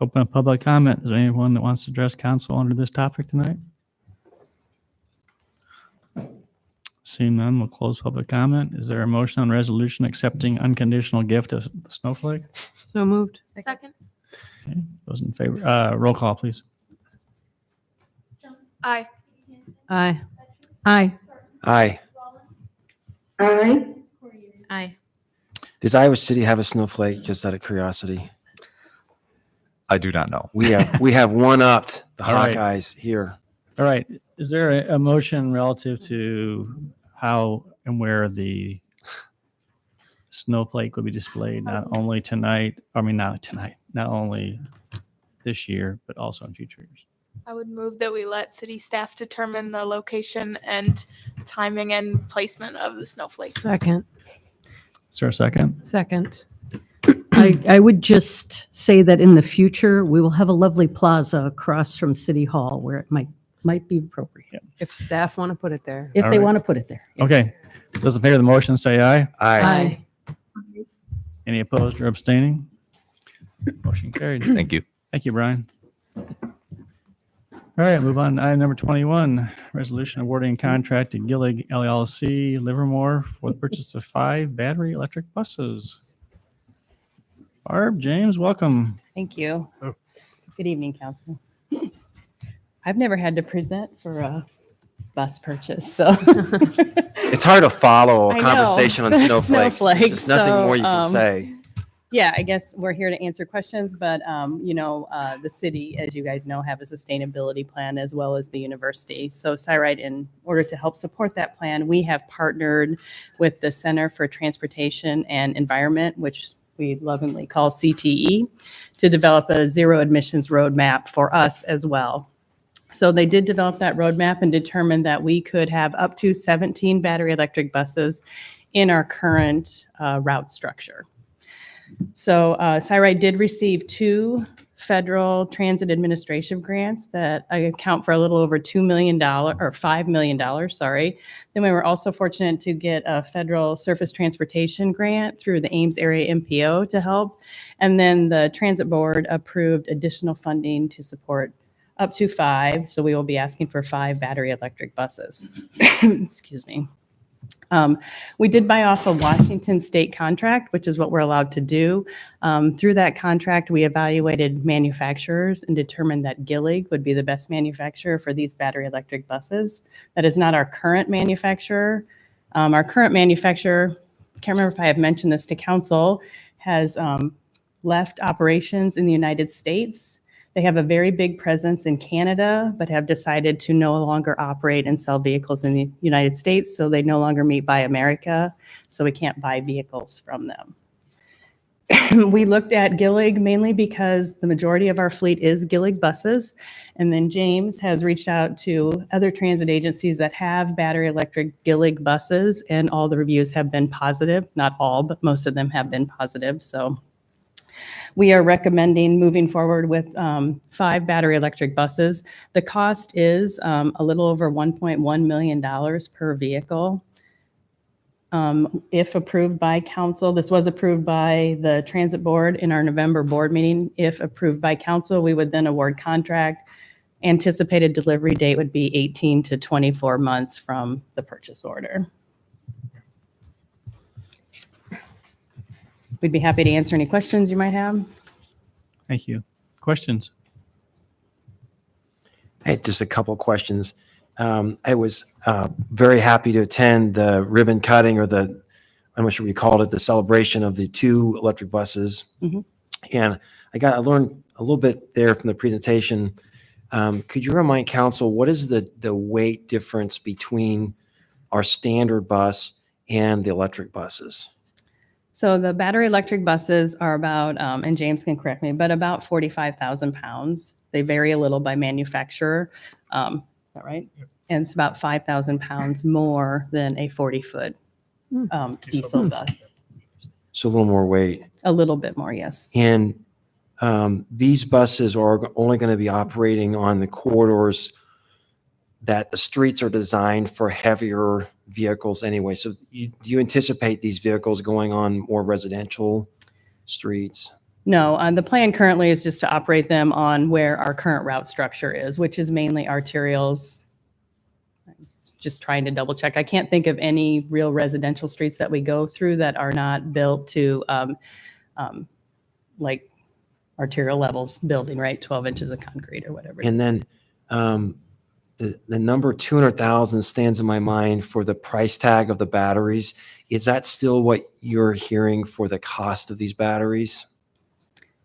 Open up public comment. Is there anyone that wants to address council under this topic tonight? Seeing none, we'll close public comment. Is there a motion on resolution accepting unconditional gift of the snowflake? So moved. Second. Okay, those in favor, roll call, please. Aye. Aye. Aye. Aye. Aye. Aye. Does Iowa City have a snowflake, just out of curiosity? I do not know. We have one-upped the All right. Hawkeyes here. All right, is there a motion relative to how and where the snowflake will be displayed, not only tonight, not only this year, but also in future years? I would move that we let city staff determine the location and timing and placement of the snowflake. Second. Is there a second? Second. I would just say that in the future, we will have a lovely plaza across from City Hall where it might be appropriate, If staff want to put it there. if All they right. want to put it there. Okay, those in favor of the motion say aye. Aye. Any opposed or abstaining? Motion carried. Thank you. Thank you, Brian. All right, move on to item number 21, resolution awarding contract to Gillig LLC Livermore for the purchase of 5 battery electric buses. Barb, James, welcome. Thank you. Oh. Good evening, council. I've never had to present for a bus purchase, so. It's hard to follow I a know. conversation on snowflakes. There's just nothing so, more you can say. Yeah, I guess we're here to answer questions, but, the city, as you guys know, have a sustainability plan as well as the university. So Cyrite, in order to help support that plan, we have partnered with the Center for Transportation and Environment, which we lovingly call CTE, to develop a zero emissions roadmap for us as well. So they did develop that roadmap and determined that we could have up to 17 battery electric buses in our current route structure. So Cyrite did receive 2 federal transit administration grants that account for a little over $2 million or $5 million, sorry. Then we were also fortunate to get a federal surface transportation grant through the Ames area MPO to help. And then the transit board approved additional funding to support up to 5. So we will be asking for 5 battery electric buses. Excuse me. We did buy off a Washington state contract, which is what we're allowed to do. Through that contract, we evaluated manufacturers and determined that Gillig would be the best manufacturer for these battery electric buses. That is not our current manufacturer. Our current manufacturer, I can't remember if I have mentioned this to council, has left operations in the United States. They have a very big presence in Canada, but have decided to no longer operate and sell vehicles in the United States. So they no longer meet Buy America. So we can't buy vehicles from them. We looked at Gillig mainly because the majority of our fleet is Gillig buses. And then James has reached out to other transit agencies that have battery electric Gillig buses, and all the reviews have been positive. Not all, but most of them have been positive. So We are recommending moving forward with 5 battery electric buses. The cost is a little over $1.1 million per vehicle. If approved by council, this was approved by the transit board in our November board meeting. If approved by council, we would then award contract. Anticipated delivery date would be 18 to 24 months from the purchase order. We'd be happy to answer any questions you might have. Thank you. Questions? I had just a couple of questions. I was very happy to attend the ribbon cutting, or I'm not sure we called it, the celebration of the 2 electric buses. Mhm. And I learned a little bit there from the presentation. Could you remind council, what is the weight difference between our standard bus and the electric buses? So the battery electric buses are about, and James can correct me, but about 45,000 pounds. They vary a little by manufacturer. Is that right? And it's about 5,000 pounds more than a 40-foot diesel bus. So a little more weight. A little bit more, yes. And these buses are only going to be operating on the corridors that the streets are designed for heavier vehicles anyway. So do you anticipate these vehicles going on more residential streets? No, the plan currently is just to operate them on where our current route structure is, which is mainly arterials. I'm just trying to double check. I can't think of any real residential streets that we go through that are not built to like arterial levels building, right? 12 inches of concrete or whatever. And then the number 200,000 stands in my mind for the price tag of the batteries. Is that still what you're hearing for the cost of these batteries?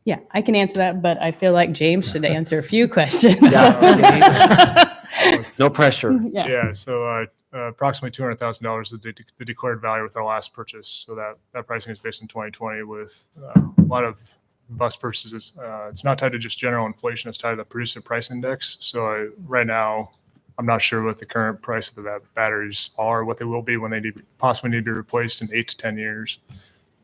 Yeah, I can answer that, but I feel like James should answer a few questions. No pressure. Yeah. Yeah, so approximately $200,000 is the declared value with our last purchase. So that pricing is based in 2020 with a lot of bus purchases. It's not tied to just general inflation, it's tied to the producer price index. So right now, I'm not sure what the current price of the batteries are, what they will be when they possibly need to be replaced in 8 to 10 years.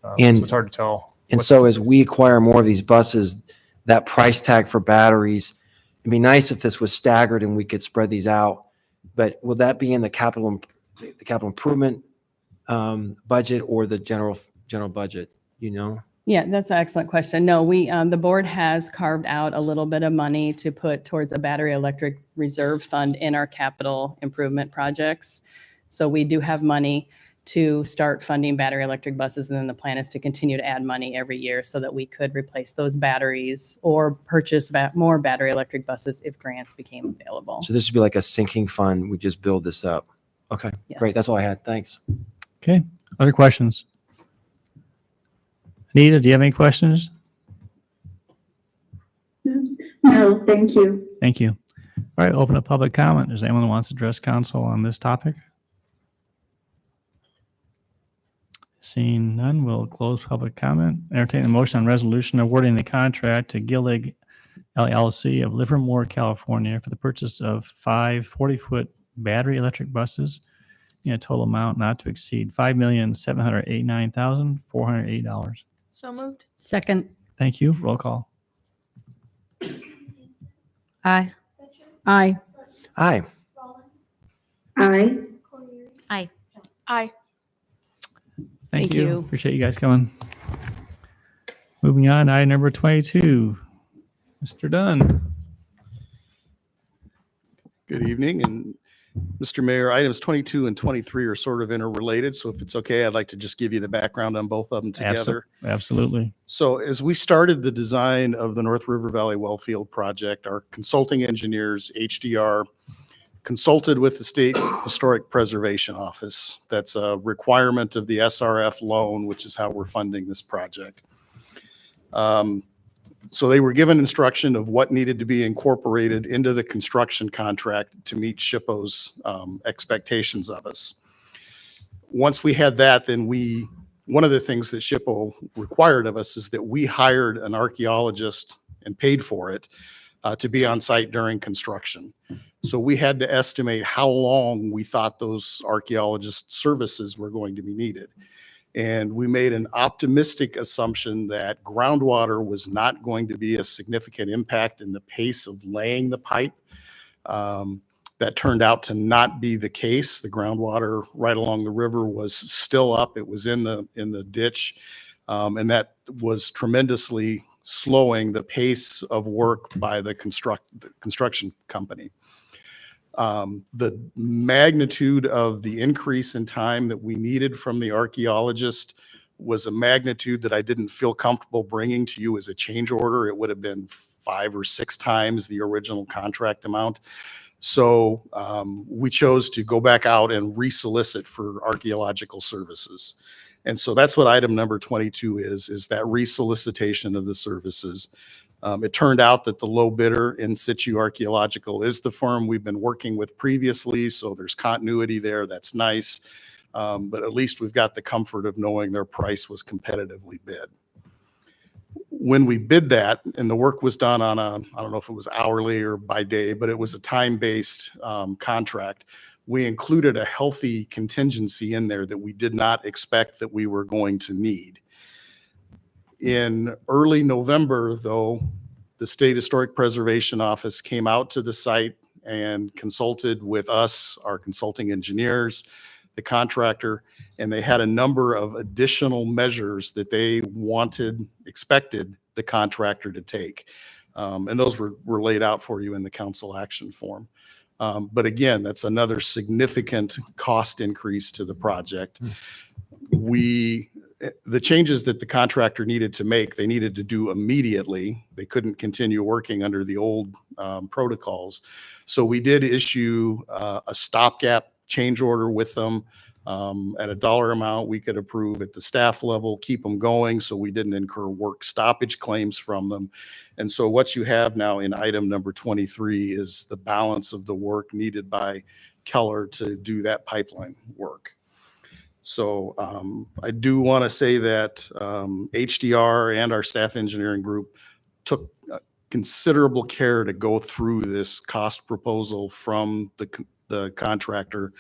So it's hard to tell. And so as we acquire more of these buses, that price tag for batteries, it'd be nice if this was staggered and we could spread these out. But will that be in the capital improvement budget or the general budget? You know? Yeah, that's an excellent question. No, the board has carved out a little bit of money to put towards a battery electric reserve fund in our capital improvement projects. So we do have money to start funding battery electric buses, and then the plan is to continue to add money every year so that we could replace those batteries or purchase more battery electric buses if grants became available. So this would be like a sinking fund. We just build this up. Okay, Yes. Great. That's all I had. Thanks. Okay. Other questions? Anita, do you have any questions? No, thank you. Thank you. All right, open up public comment. Is anyone who wants to address council on this topic? Seeing none, we'll close public comment. Entertain a motion on resolution awarding the contract to Gillig LLC of Livermore, California for the purchase of 5 40-foot battery electric buses in a total amount not to exceed $5,789,408. So moved. Second. Thank you. Roll call. Aye. Aye. Aye. Aye. Aye. Aye. Thank Thank you. you. Appreciate you guys coming. Moving on, item number 22. Mr. Dunn. Good evening, and Mr. Mayor, items 22 and 23 are sort of interrelated, so if it's okay, I'd like to just give you the background on both of them together. Absolutely. So as we started the design of the North River Valley Wellfield project, our consulting engineers, HDR, consulted with the State Historic Preservation Office. That's a requirement of the SRF loan, which is how we're funding this project. So they were given instruction of what needed to be incorporated into the construction contract to meet SHPO's expectations of us. Once we had that, then one of the things that SHPO required of us is that we hired an archaeologist and paid for it to be on site during construction. So we had to estimate how long we thought those archaeologist services were going to be needed. And we made an optimistic assumption that groundwater was not going to be a significant impact in the pace of laying the pipe. That turned out to not be the case. The groundwater right along the river was still up. It was in the ditch. And that was tremendously slowing the pace of work by the construction company. The magnitude of the increase in time that we needed from the archaeologist was a magnitude that I didn't feel comfortable bringing to you as a change order. It would have been 5 or 6 times the original contract amount. So we chose to go back out and resolicit for archaeological services. And so that's what item number 22 is that resolicitation of the services. It turned out that the low bidder, In Situ Archaeological, is the firm we've been working with previously, so there's continuity there. That's nice. But at least we've got the comfort of knowing their price was competitively bid. When we bid that, and the work was done on I don't know if it was hourly or by day, but it was a time-based contract. We included a healthy contingency in there that we did not expect that we were going to need. In early November, though, the State Historic Preservation Office came out to the site and consulted with us, our consulting engineers, the contractor, and they had a number of additional measures that they expected the contractor to take. And those were laid out for you in the council action form. But again, that's another significant cost increase to the project. The changes that the contractor needed to make, they needed to do immediately. They couldn't continue working under the old protocols. So we did issue a stopgap change order with them at a dollar amount we could approve at the staff level, keep them going so we didn't incur work stoppage claims from them. And so what you have now in item number 23 is the balance of the work needed by Keller to do that pipeline work. So I do want to say that HDR and our staff engineering group took considerable care to go through this cost proposal from the contractor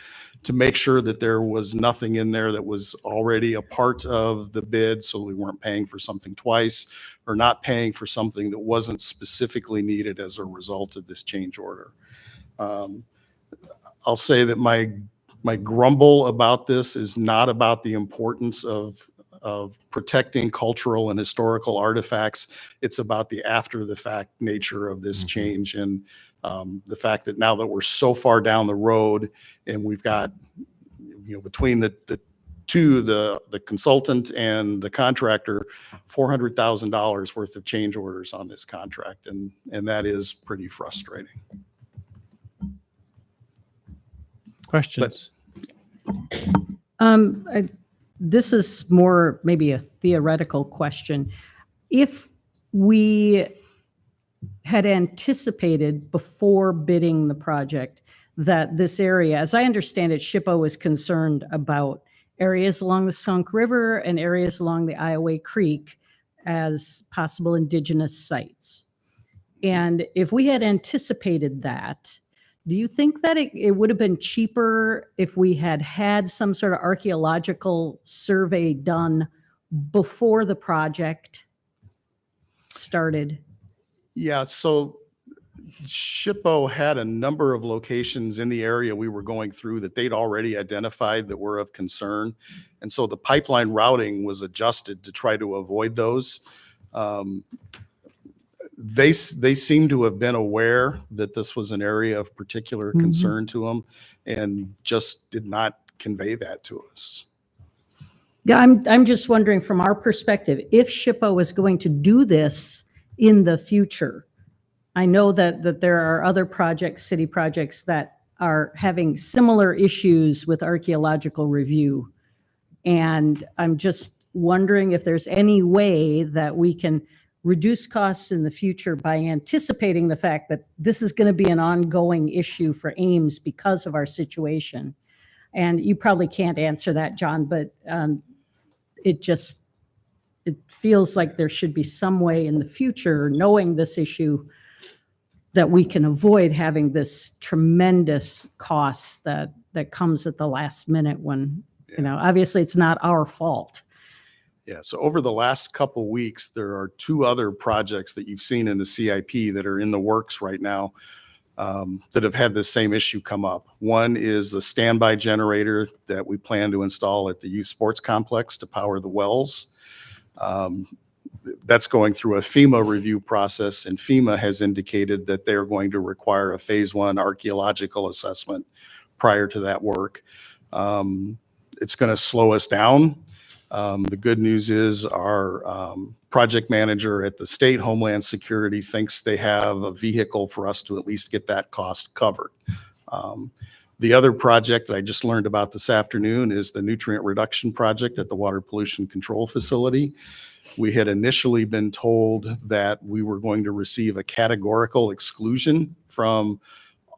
to make sure that there was nothing in there that was already a part of the bid, so we weren't paying for something twice or not paying for something that wasn't specifically needed as a result of this change order. I'll say that my grumble about this is not about the importance of protecting cultural and historical artifacts. It's about the after the fact nature of this change and the fact that now that we're so far down the road and we've got, between the consultant and the contractor, $400,000 worth of change orders on this contract. And that is pretty frustrating. Questions? This is more maybe a theoretical question. If we had anticipated before bidding the project that this area, as I understand it, SHPO was concerned about areas along the Skunk River and areas along the Iowa Creek as possible indigenous sites. And if we had anticipated that, do you think that it would have been cheaper if we had some sort of archaeological survey done before the project started? Yeah, so SHPO had a number of locations in the area we were going through that they'd already identified that were of concern. And so the pipeline routing was adjusted to try to avoid those. They seem to have been aware that this was an area of particular concern to them and just did not convey that to us. Yeah, I'm just wondering from our perspective, if SHPO was going to do this in the future, I know that there are other projects, city projects that are having similar issues with archaeological review. And I'm just wondering if there's any way that we can reduce costs in the future by anticipating the fact that this is going to be an ongoing issue for Ames because of our situation. And you probably can't answer that, John, but it feels like there should be some way in the future, knowing this issue, that we can avoid having this tremendous cost that comes at the last minute when You know, obviously it's not our fault. Yeah, so over the last couple weeks, there are 2 other projects that you've seen in the CIP that are in the works right now that have had this same issue come up. One is a standby generator that we plan to install at the youth sports complex to power the wells. That's going through a FEMA review process, and FEMA has indicated that they're going to require a phase 1 archaeological assessment prior to that work. It's going to slow us down. The good news is our project manager at the state Homeland Security thinks they have a vehicle for us to at least get that cost covered. The other project that I just learned about this afternoon is the nutrient reduction project at the Water Pollution Control Facility. We had initially been told that we were going to receive a categorical exclusion from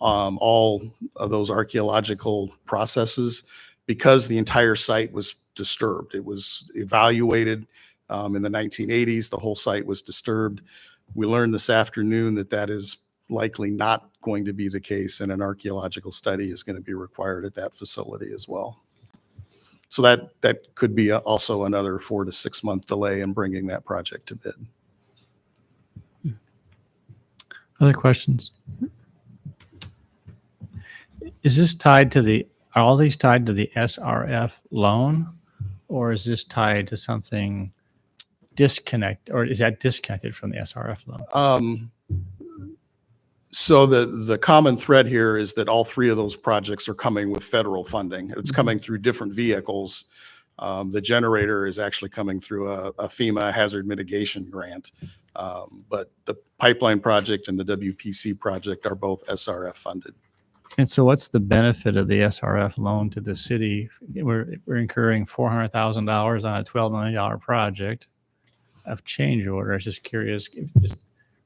all of those archaeological processes because the entire site was disturbed. It was evaluated in the 1980s. The whole site was disturbed. We learned this afternoon that that is likely not going to be the case, and an archaeological study is going to be required at that facility as well. So that could be also another 4 to 6 month delay in bringing that project to bid. Other questions? Is this tied to are all these tied to the SRF loan, or is this tied to something or is that disconnected from the SRF loan? So the common thread here is that all 3 of those projects are coming with federal funding. It's coming through different vehicles. The generator is actually coming through a FEMA hazard mitigation grant. But the pipeline project and the WPC project are both SRF funded. And so what's the benefit of the SRF loan to the city? We're incurring $400,000 on a $12 million project of change order. I was just curious, just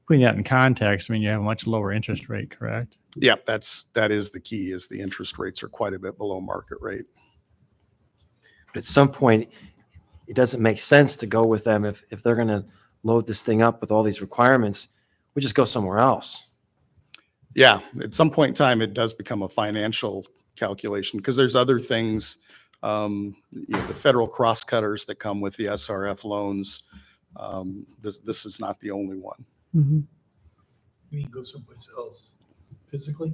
putting that in context, I mean, you have a much lower interest rate, correct? Yeah, that is the key, is the interest rates are quite a bit below market rate. At some point, it doesn't make sense to go with them if they're going to load this thing up with all these requirements. We just go somewhere else. Yeah, at some point in time, it does become a financial calculation because there's other things, the federal cross-cutters that come with the SRF loans. This is not the only one. You mean go someplace else physically?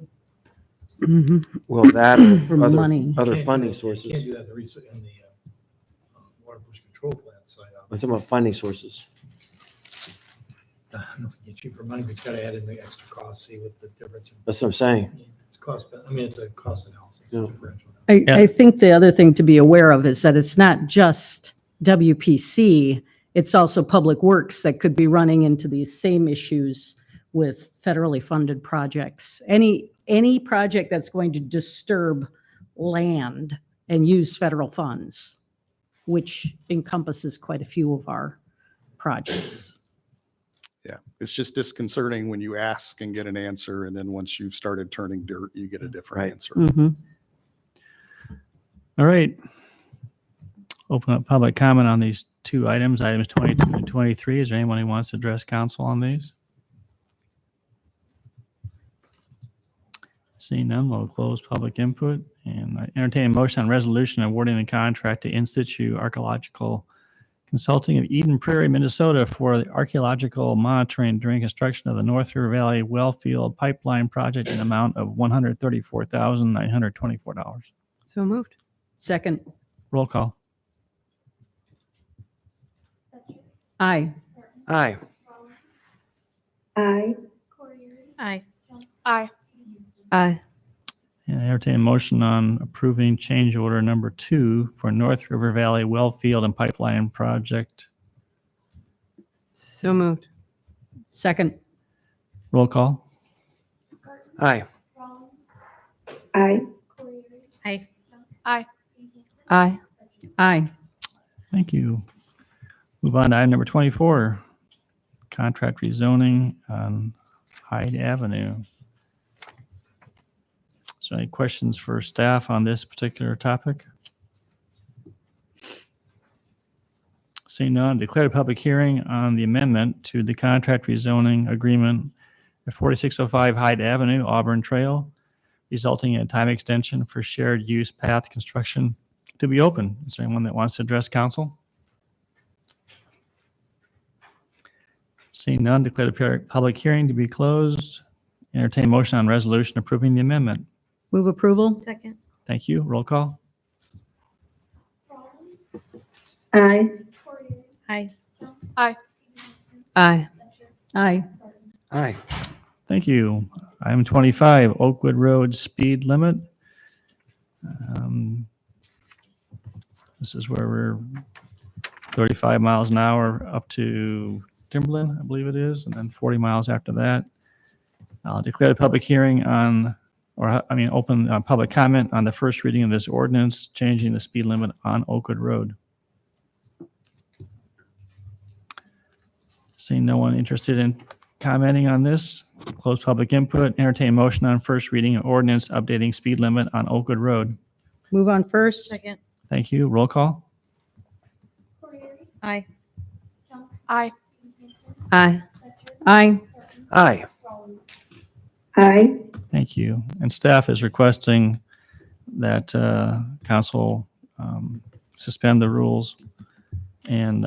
Well, that For or money. other Can't do funding that- sources. Can't do that in the water pollution control plant side. I'm talking about funding sources. I don't know if you get cheaper money, but you gotta add in the extra cost, see what the difference. That's what I'm saying. It's cost, I mean, it's a cost analysis. Yeah. Differential. I think the other thing to be aware of is that it's not just WPC, it's also Public Works that could be running into these same issues with federally funded projects. Any project that's going to disturb land and use federal funds, which encompasses quite a few of our projects. Yeah, it's just disconcerting when you ask and get an answer, and then once you've started turning dirt, you get a different answer. All right. Open up public comment on these 2 items, items 22 and 23. Is there anyone who wants to address council on these? Seeing none, we'll close public input and I entertain a motion on resolution awarding the contract to In Situ Archaeological Consulting of Eden Prairie, Minnesota for the archaeological monitoring during construction of the North River Valley Wellfield Pipeline Project in amount of $134,924. So moved. Second. Roll call. Aye. Aye. Aye. Aye. Aye. Aye. And I entertain a motion on approving change order number 2 for North River Valley Wellfield and Pipeline Project. So moved. Second. Roll call. Aye. Aye. Aye. Aye. Aye. Aye. Thank you. Move on to item number 24, contract rezoning on Hyde Avenue. So any questions for staff on this particular topic? Seeing none, declare a public hearing on the amendment to the contract rezoning agreement at 4605 Hyde Avenue, Auburn Trail, resulting in a time extension for shared use path construction to be open. Is there anyone that wants to address council? Seeing none, declare the public hearing to be closed. Entertain motion on resolution approving the amendment. Move approval? Second. Thank you. Roll call. Aye. Aye. Aye. Aye. Aye. Aye. Thank you. Item 25, Oakwood Road speed limit. This is where we're 35 miles an hour up to Timberland, I believe it is, and then 40 miles after that. I'll declare the public hearing on, open public comment on the first reading of this ordinance, changing the speed limit on Oakwood Road. Seeing no one interested in commenting on this, close public input, entertain motion on first reading of ordinance updating speed limit on Oakwood Road. Move on first? Second. Thank you. Roll call. Aye. Aye. Aye. Aye. Aye. Aye. Thank you. And staff is requesting that council suspend the rules and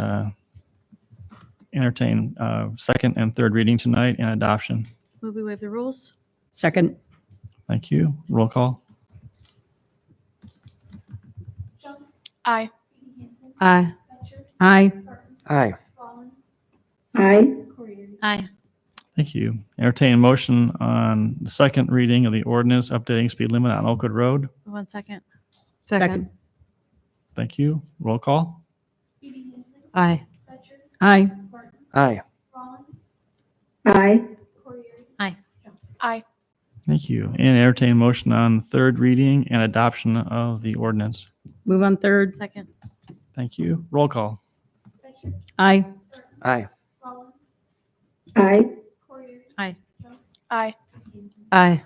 entertain second and third reading tonight and adoption. Move we waive the rules? Second? Thank you. Roll call. Aye. Aye. Aye. Aye. Aye. Aye. Thank you. Entertain motion on the second reading of the ordinance updating speed limit on Oakwood Road. 1 second. Second. Thank you. Roll call. Aye. Aye. Aye. Aye. Aye. Aye. Thank you. And entertain motion on third reading and adoption of the ordinance. Move on third? Second. Thank you. Roll call. Aye. Aye. Aye. Aye. Aye. Aye.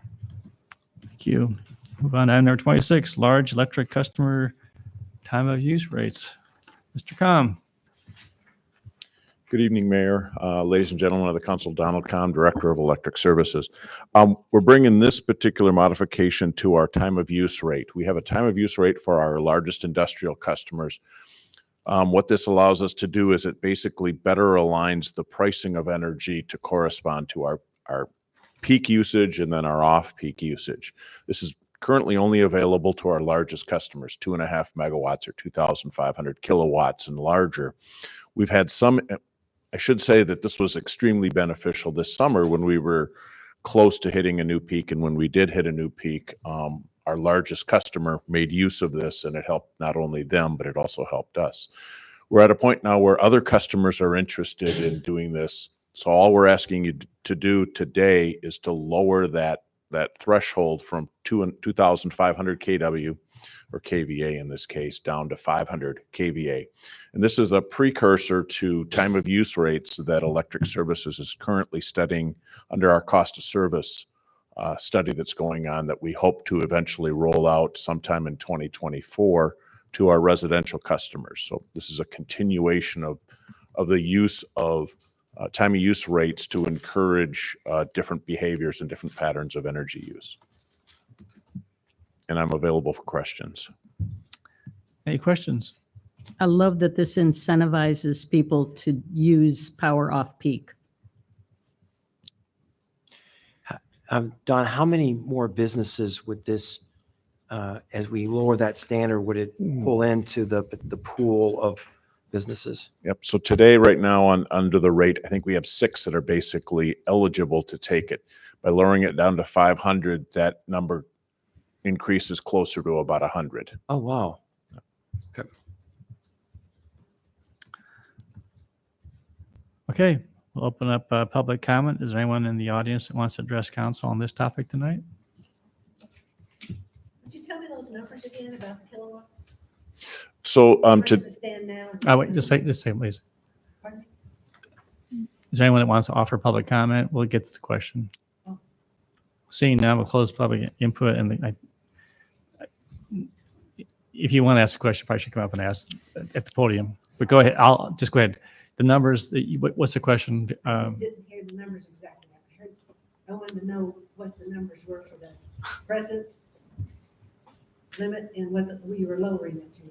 Thank you. Move on to item number 26, large electric customer time of use rates. Mr. Com. Good evening, Mayor, ladies and gentlemen of the council, Donald Kahn, Director of Electric Services. We're bringing this particular modification to our time of use rate. We have a time of use rate for our largest industrial customers. What this allows us to do is it basically better aligns the pricing of energy to correspond to our peak usage and then our off-peak usage. This is currently only available to our largest customers, 2.5 megawatts or 2,500 kilowatts and larger. We've had some, I should say that this was extremely beneficial this summer when we were close to hitting a new peak. And when we did hit a new peak, our largest customer made use of this, and it helped not only them, but it also helped us. We're at a point now where other customers are interested in doing this. So all we're asking you to do today is to lower that threshold from 2,500 kW or KVA in this case, down to 500 kVA. And this is a precursor to time of use rates that Electric Services is currently studying under our cost of service study that's going on that we hope to eventually roll out sometime in 2024 to our residential customers. So this is a continuation of the use of time of use rates to encourage different behaviors and different patterns of energy use. And I'm available for questions. Any questions? I love that this incentivizes people to use power off peak. Don, how many more businesses would this, as we lower that standard, would it pull into the pool of businesses? Yep. So today, right now, under the rate, I think we have 6 that are basically eligible to take it. By lowering it down to 500, that number increases closer to about 100. Oh, wow. Okay. Okay, we'll open up public comment. Is there anyone in the audience that wants to address council on this topic tonight? Would you tell me those numbers again about the kilowatts? So Stand now. Oh, wait, just say, please. Pardon Is there anyone that wants to offer public comment? We'll get to the question. Oh. Seeing now, we'll close public input, and if you want to ask a question, you probably should come up and ask at the podium. But go ahead. I'll just go ahead. The numbers. What's the question? I just didn't hear the numbers exactly. I wanted to know what the numbers were for the present limit and what we were lowering it to?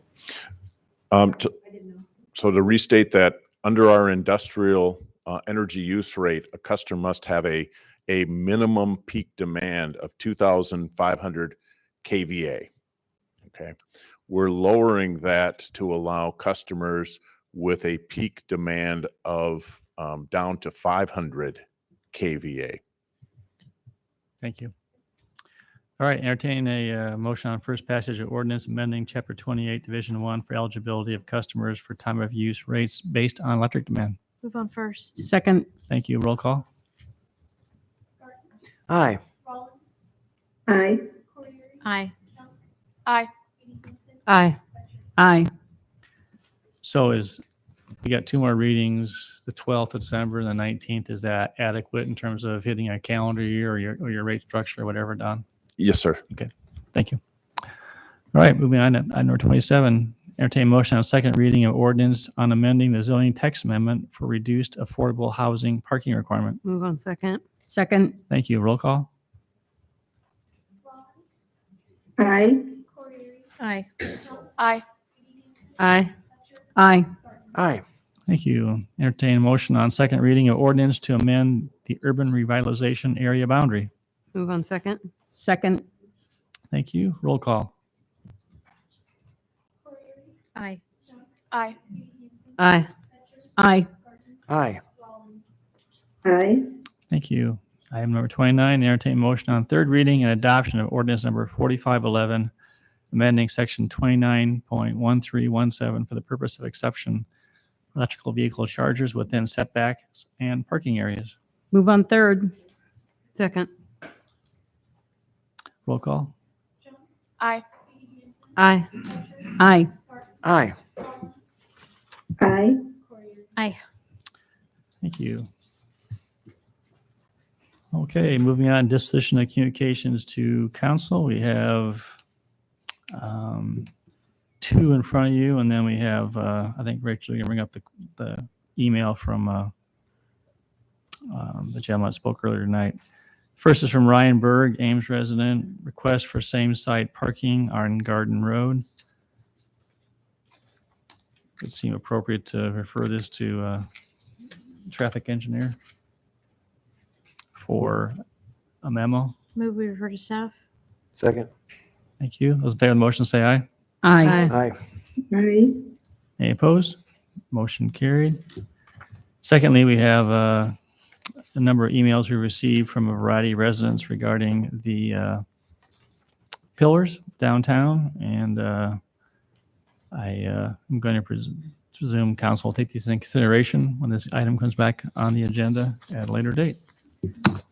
I didn't know. So to restate that, under our industrial energy use rate, a customer must have a minimum peak demand of 2,500 kVA. Okay. We're lowering that to allow customers with a peak demand of down to 500 kVA. Thank you. All right, entertain a motion on first passage of ordinance amending Chapter 28, Division 1 for eligibility of customers for time of use rates based on electric demand. Move on first. Second. Thank you. Roll call. Aye. Aye. Aye. Aye. Aye. Aye. So we got two more readings, the 12th of December and the 19th. Is that adequate in terms of hitting a calendar year or your rate structure or whatever, Don? Yes, sir. Okay, thank you. All right, moving on to item number 27. Entertain motion on second reading of ordinance on amending the zoning text amendment for reduced affordable housing parking requirement. Move on second. Second. Thank you. Roll call. Aye. Aye. Aye. Aye. Aye. Aye. Thank you. Entertain a motion on second reading of ordinance to amend the urban revitalization area boundary. Move on second. Second. Thank you. Roll call. Aye. Aye. Aye. Aye. Aye. Aye. Thank you. Item number 29, entertain motion on third reading and adoption of ordinance number 4511, amending section 29.1317 for the purpose of exception electrical vehicle chargers within setbacks and parking areas. Move on third. Second. Roll call. Aye. Aye. Aye. Aye. Aye. Aye. Thank you. Okay, moving on, disposition of communications to council. We have two in front of you, and then we have, I think Rachel, you're going to bring up the email from the gentleman that spoke earlier tonight. First is from Ryan Berg, Ames resident, request for same-site parking on Garden Road. Would seem appropriate to refer this to traffic engineer for a memo. Move we refer to staff. Second. Thank you. Those in favor of the motion say aye. Aye. Aye. Aye. Any opposed? Motion carried. Secondly, we have a number of emails we received from a variety of residents regarding the pillars downtown, and I'm going to presume council will take these into consideration when this item comes back on the agenda at a later date.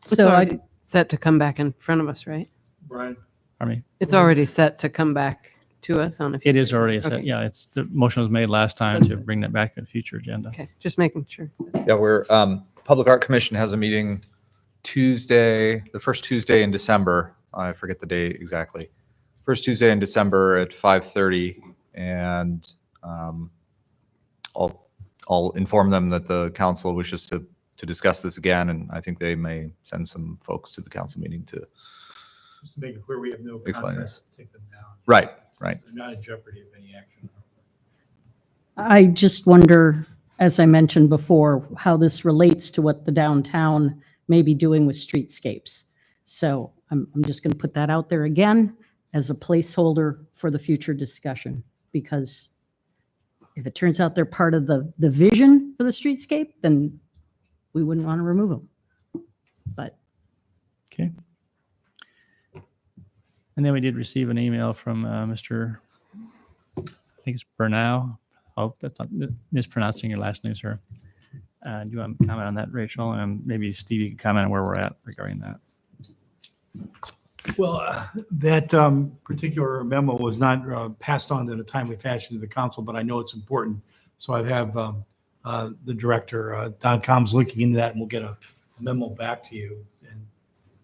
It's So already set to come back in front of us, right? Brian? Pardon me? It's already set to come back to us on a. It is already set. Okay. Yeah, it's, the motion was made last time to bring that back to a future agenda. Okay, just making sure. Yeah, we're, Public Art Commission has a meeting Tuesday, the first Tuesday in December. I forget the date exactly. First Tuesday in December at 5:30, and I'll inform them that the council wishes to discuss this again, and I think they may send some folks to the council meeting to Just to make it clear, we have no Explain contract this. to take them down. Right, right. They're not in jeopardy of any action. I just wonder, as I mentioned before, how this relates to what the downtown may be doing with streetscapes. So I'm just going to put that out there again as a placeholder for the future discussion, because if it turns out they're part of the vision for the streetscape, then we wouldn't want to remove them. But Okay. And then we did receive an email from Mr. I think it's Bernau. Oh, that's not mispronouncing your last name, sir. Do you want to comment on that, Rachel? And maybe Steve, you can comment on where we're at regarding that. Well, that particular memo was not passed on in a timely fashion to the council, but I know it's important. So I have the director, Don Combs, looking into that, and we'll get a memo back to you and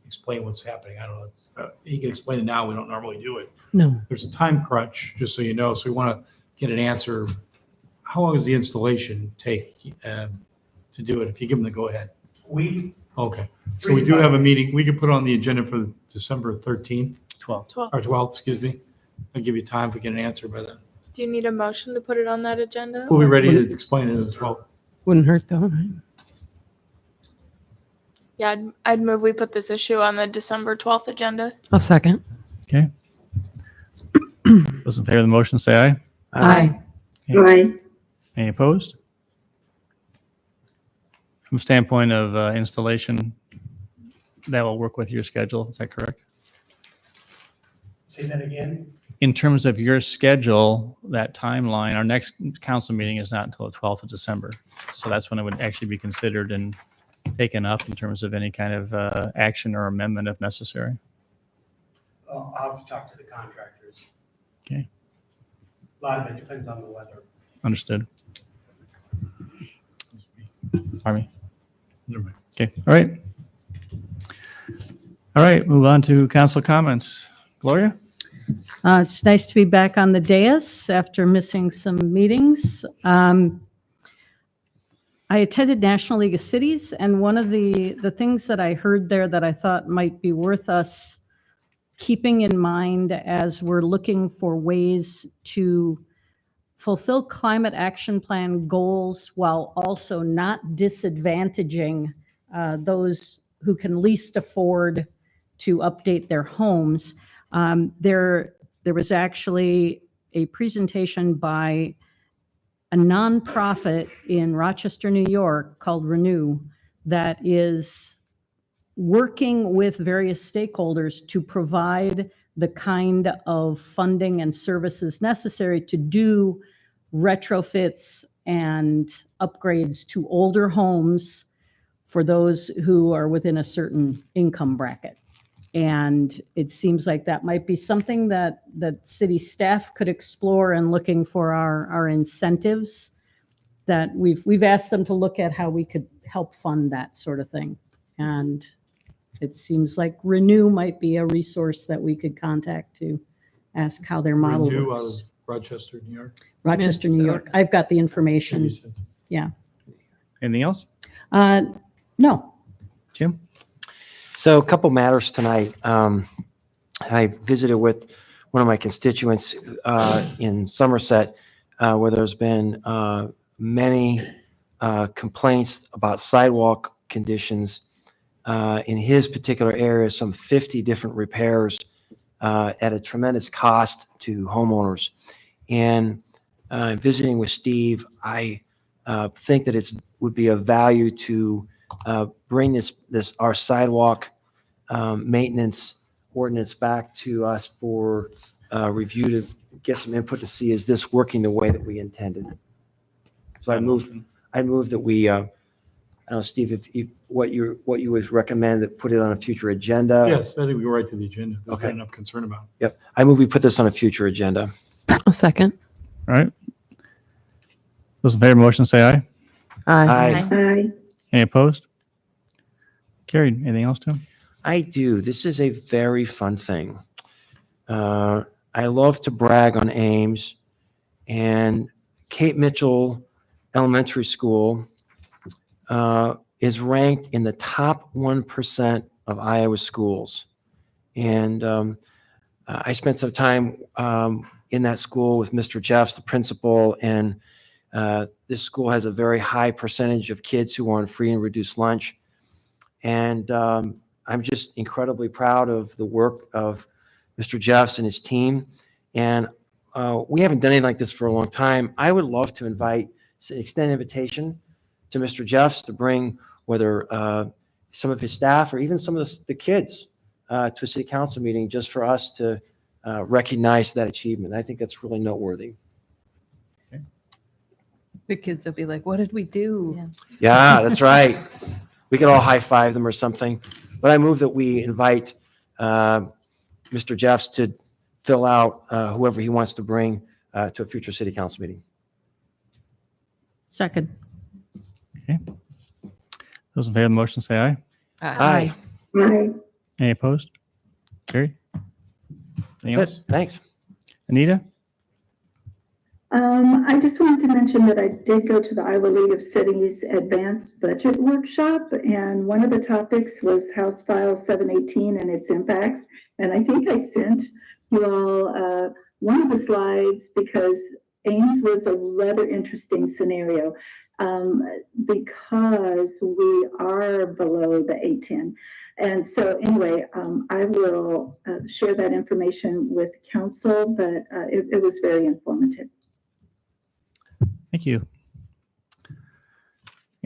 explain what's happening. I don't know. He can explain it now. We don't normally do it. No. There's a time crunch, just so you know. So we want to get an answer. How long does the installation take to do it? If you give them the go-ahead. Week. Okay. So we do have a meeting. We could put it on the agenda for December 13th. 12th. Or 12th, excuse me. I'll give you time if we get an answer by then. Do you need a motion to put it on that agenda? We'll be or- ready to explain it as well. Wouldn't hurt though, right? Yeah, I'd move we put this issue on the December 12th agenda. I'll second. Okay. Those in favor of the motion, say aye. Aye. Any opposed? From standpoint of installation, that will work with your schedule, is that correct? Say that again. In terms of your schedule, that timeline, our next council meeting is not until the 12th of December. So that's when it would actually be considered and taken up in terms of any kind of action or amendment if necessary. I'll have to talk to the contractors. Okay. A lot of it depends on the weather. Understood. Pardon me? Never mind. Okay, all right. All right, move on to council comments. Gloria? It's nice to be back on the dais after missing some meetings. I attended National League of Cities, and one of the things that I heard there that I thought might be worth us keeping in mind as we're looking for ways to fulfill climate action plan goals while also not disadvantaging those who can least afford to update their homes. There was actually a presentation by a nonprofit in Rochester, New York called Renew that is working with various stakeholders to provide the kind of funding and services necessary to do retrofits and upgrades to older homes for those who are within a certain income bracket. And it seems like that might be something that city staff could explore in looking for our incentives, that we've asked them to look at how we could help fund that sort of thing. And it seems like Renew might be a resource that we could contact to ask how their model Renew out works. of Rochester, New York. Rochester, New York. I've got the information. Yeah. Anything else? No. Jim? So a couple matters tonight. I visited with one of my constituents in Somerset where there's been many complaints about sidewalk conditions in his particular area, some 50 different repairs at a tremendous cost to homeowners. And visiting with Steve, I think that it would be of value to bring our sidewalk maintenance ordinance back to us for review to get some input to see, is this working the way that we intended? So I move that we, I don't know, Steve, if what you would recommend, that put it on a future agenda? Yes, I think we go right to the agenda. There's Okay. not enough concern about it. Yep. I move we put this on a future agenda. A second. All right. Those in favor of the motion, say aye. Aye. Any opposed? Carried. Anything else, Tim? I do. This is a very fun thing. I love to brag on Ames, and Kate Mitchell Elementary School is ranked in the top 1% of Iowa schools. And I spent some time in that school with Mr. Jeffs, the principal, and this school has a very high percentage of kids who are on free and reduced lunch. And I'm just incredibly proud of the work of Mr. Jeffs and his team. And we haven't done anything like this for a long time. I would love to extend an invitation to Mr. Jeffs to bring whether some of his staff or even some of the kids to a city council meeting, just for us to recognize that achievement. I think that's really noteworthy. The kids will be like, what did we do? Yeah, that's right. We could all high five them or something. But I move that we invite Mr. Jeffs to fill out whoever he wants to bring to a future city council meeting. Second. Okay. Those in favor of the motion, say aye. Aye. Any opposed? Carried. Anything That's else? it. Thanks. Anita? I just wanted to mention that I did go to the Iowa League of Cities Advanced Budget Workshop, and one of the topics was House File 718 and its impacts. And I think I sent you all one of the slides because Ames was a rather interesting scenario because we are below the 810. And so anyway, I will share that information with council, but it was very informative. Thank you.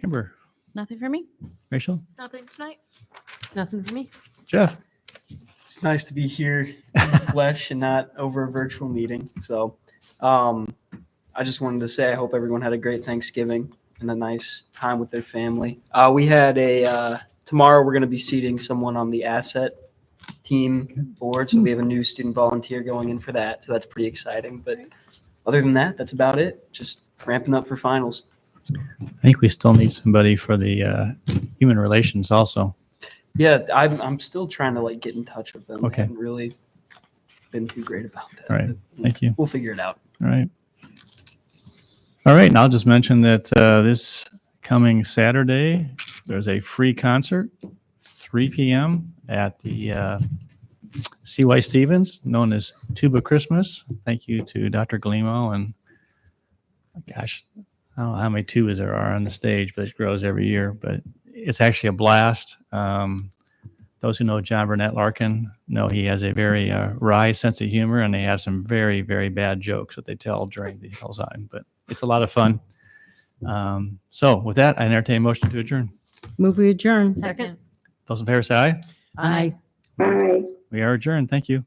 Amber, Nothing for me. Rachel, Nothing tonight. Nothing for me. Jeff. It's nice to be here in the flesh and not over a virtual meeting. So I just wanted to say I hope everyone had a great Thanksgiving and a nice time with their family. We had tomorrow we're going to be seating someone on the asset team board. So we have a new student volunteer going in for that. So that's pretty exciting. But other than that, that's about it. Just ramping up for finals. I think we still need somebody for the human relations also. Yeah, I'm still trying to get in touch with them. Okay. I haven't really been too great about that. All right. Thank you. We'll figure it out. All right. All right. And I'll just mention that this coming Saturday, there's a free concert, 3 p.m. at the C.Y. Stevens, known as Tuba Christmas. Thank you to Dr. Galimo. And gosh, I don't know how many tubas there are on the stage, but it grows every year. But it's actually a blast. Those who know John Burnett Larkin know he has a very wry sense of humor, and they have some very, very bad jokes that they tell during the whole time. But it's a lot of fun. So with that, I entertain a motion to adjourn. Move we adjourn. Second. Those in favor say aye. Aye. Bye. We are adjourned. Thank you.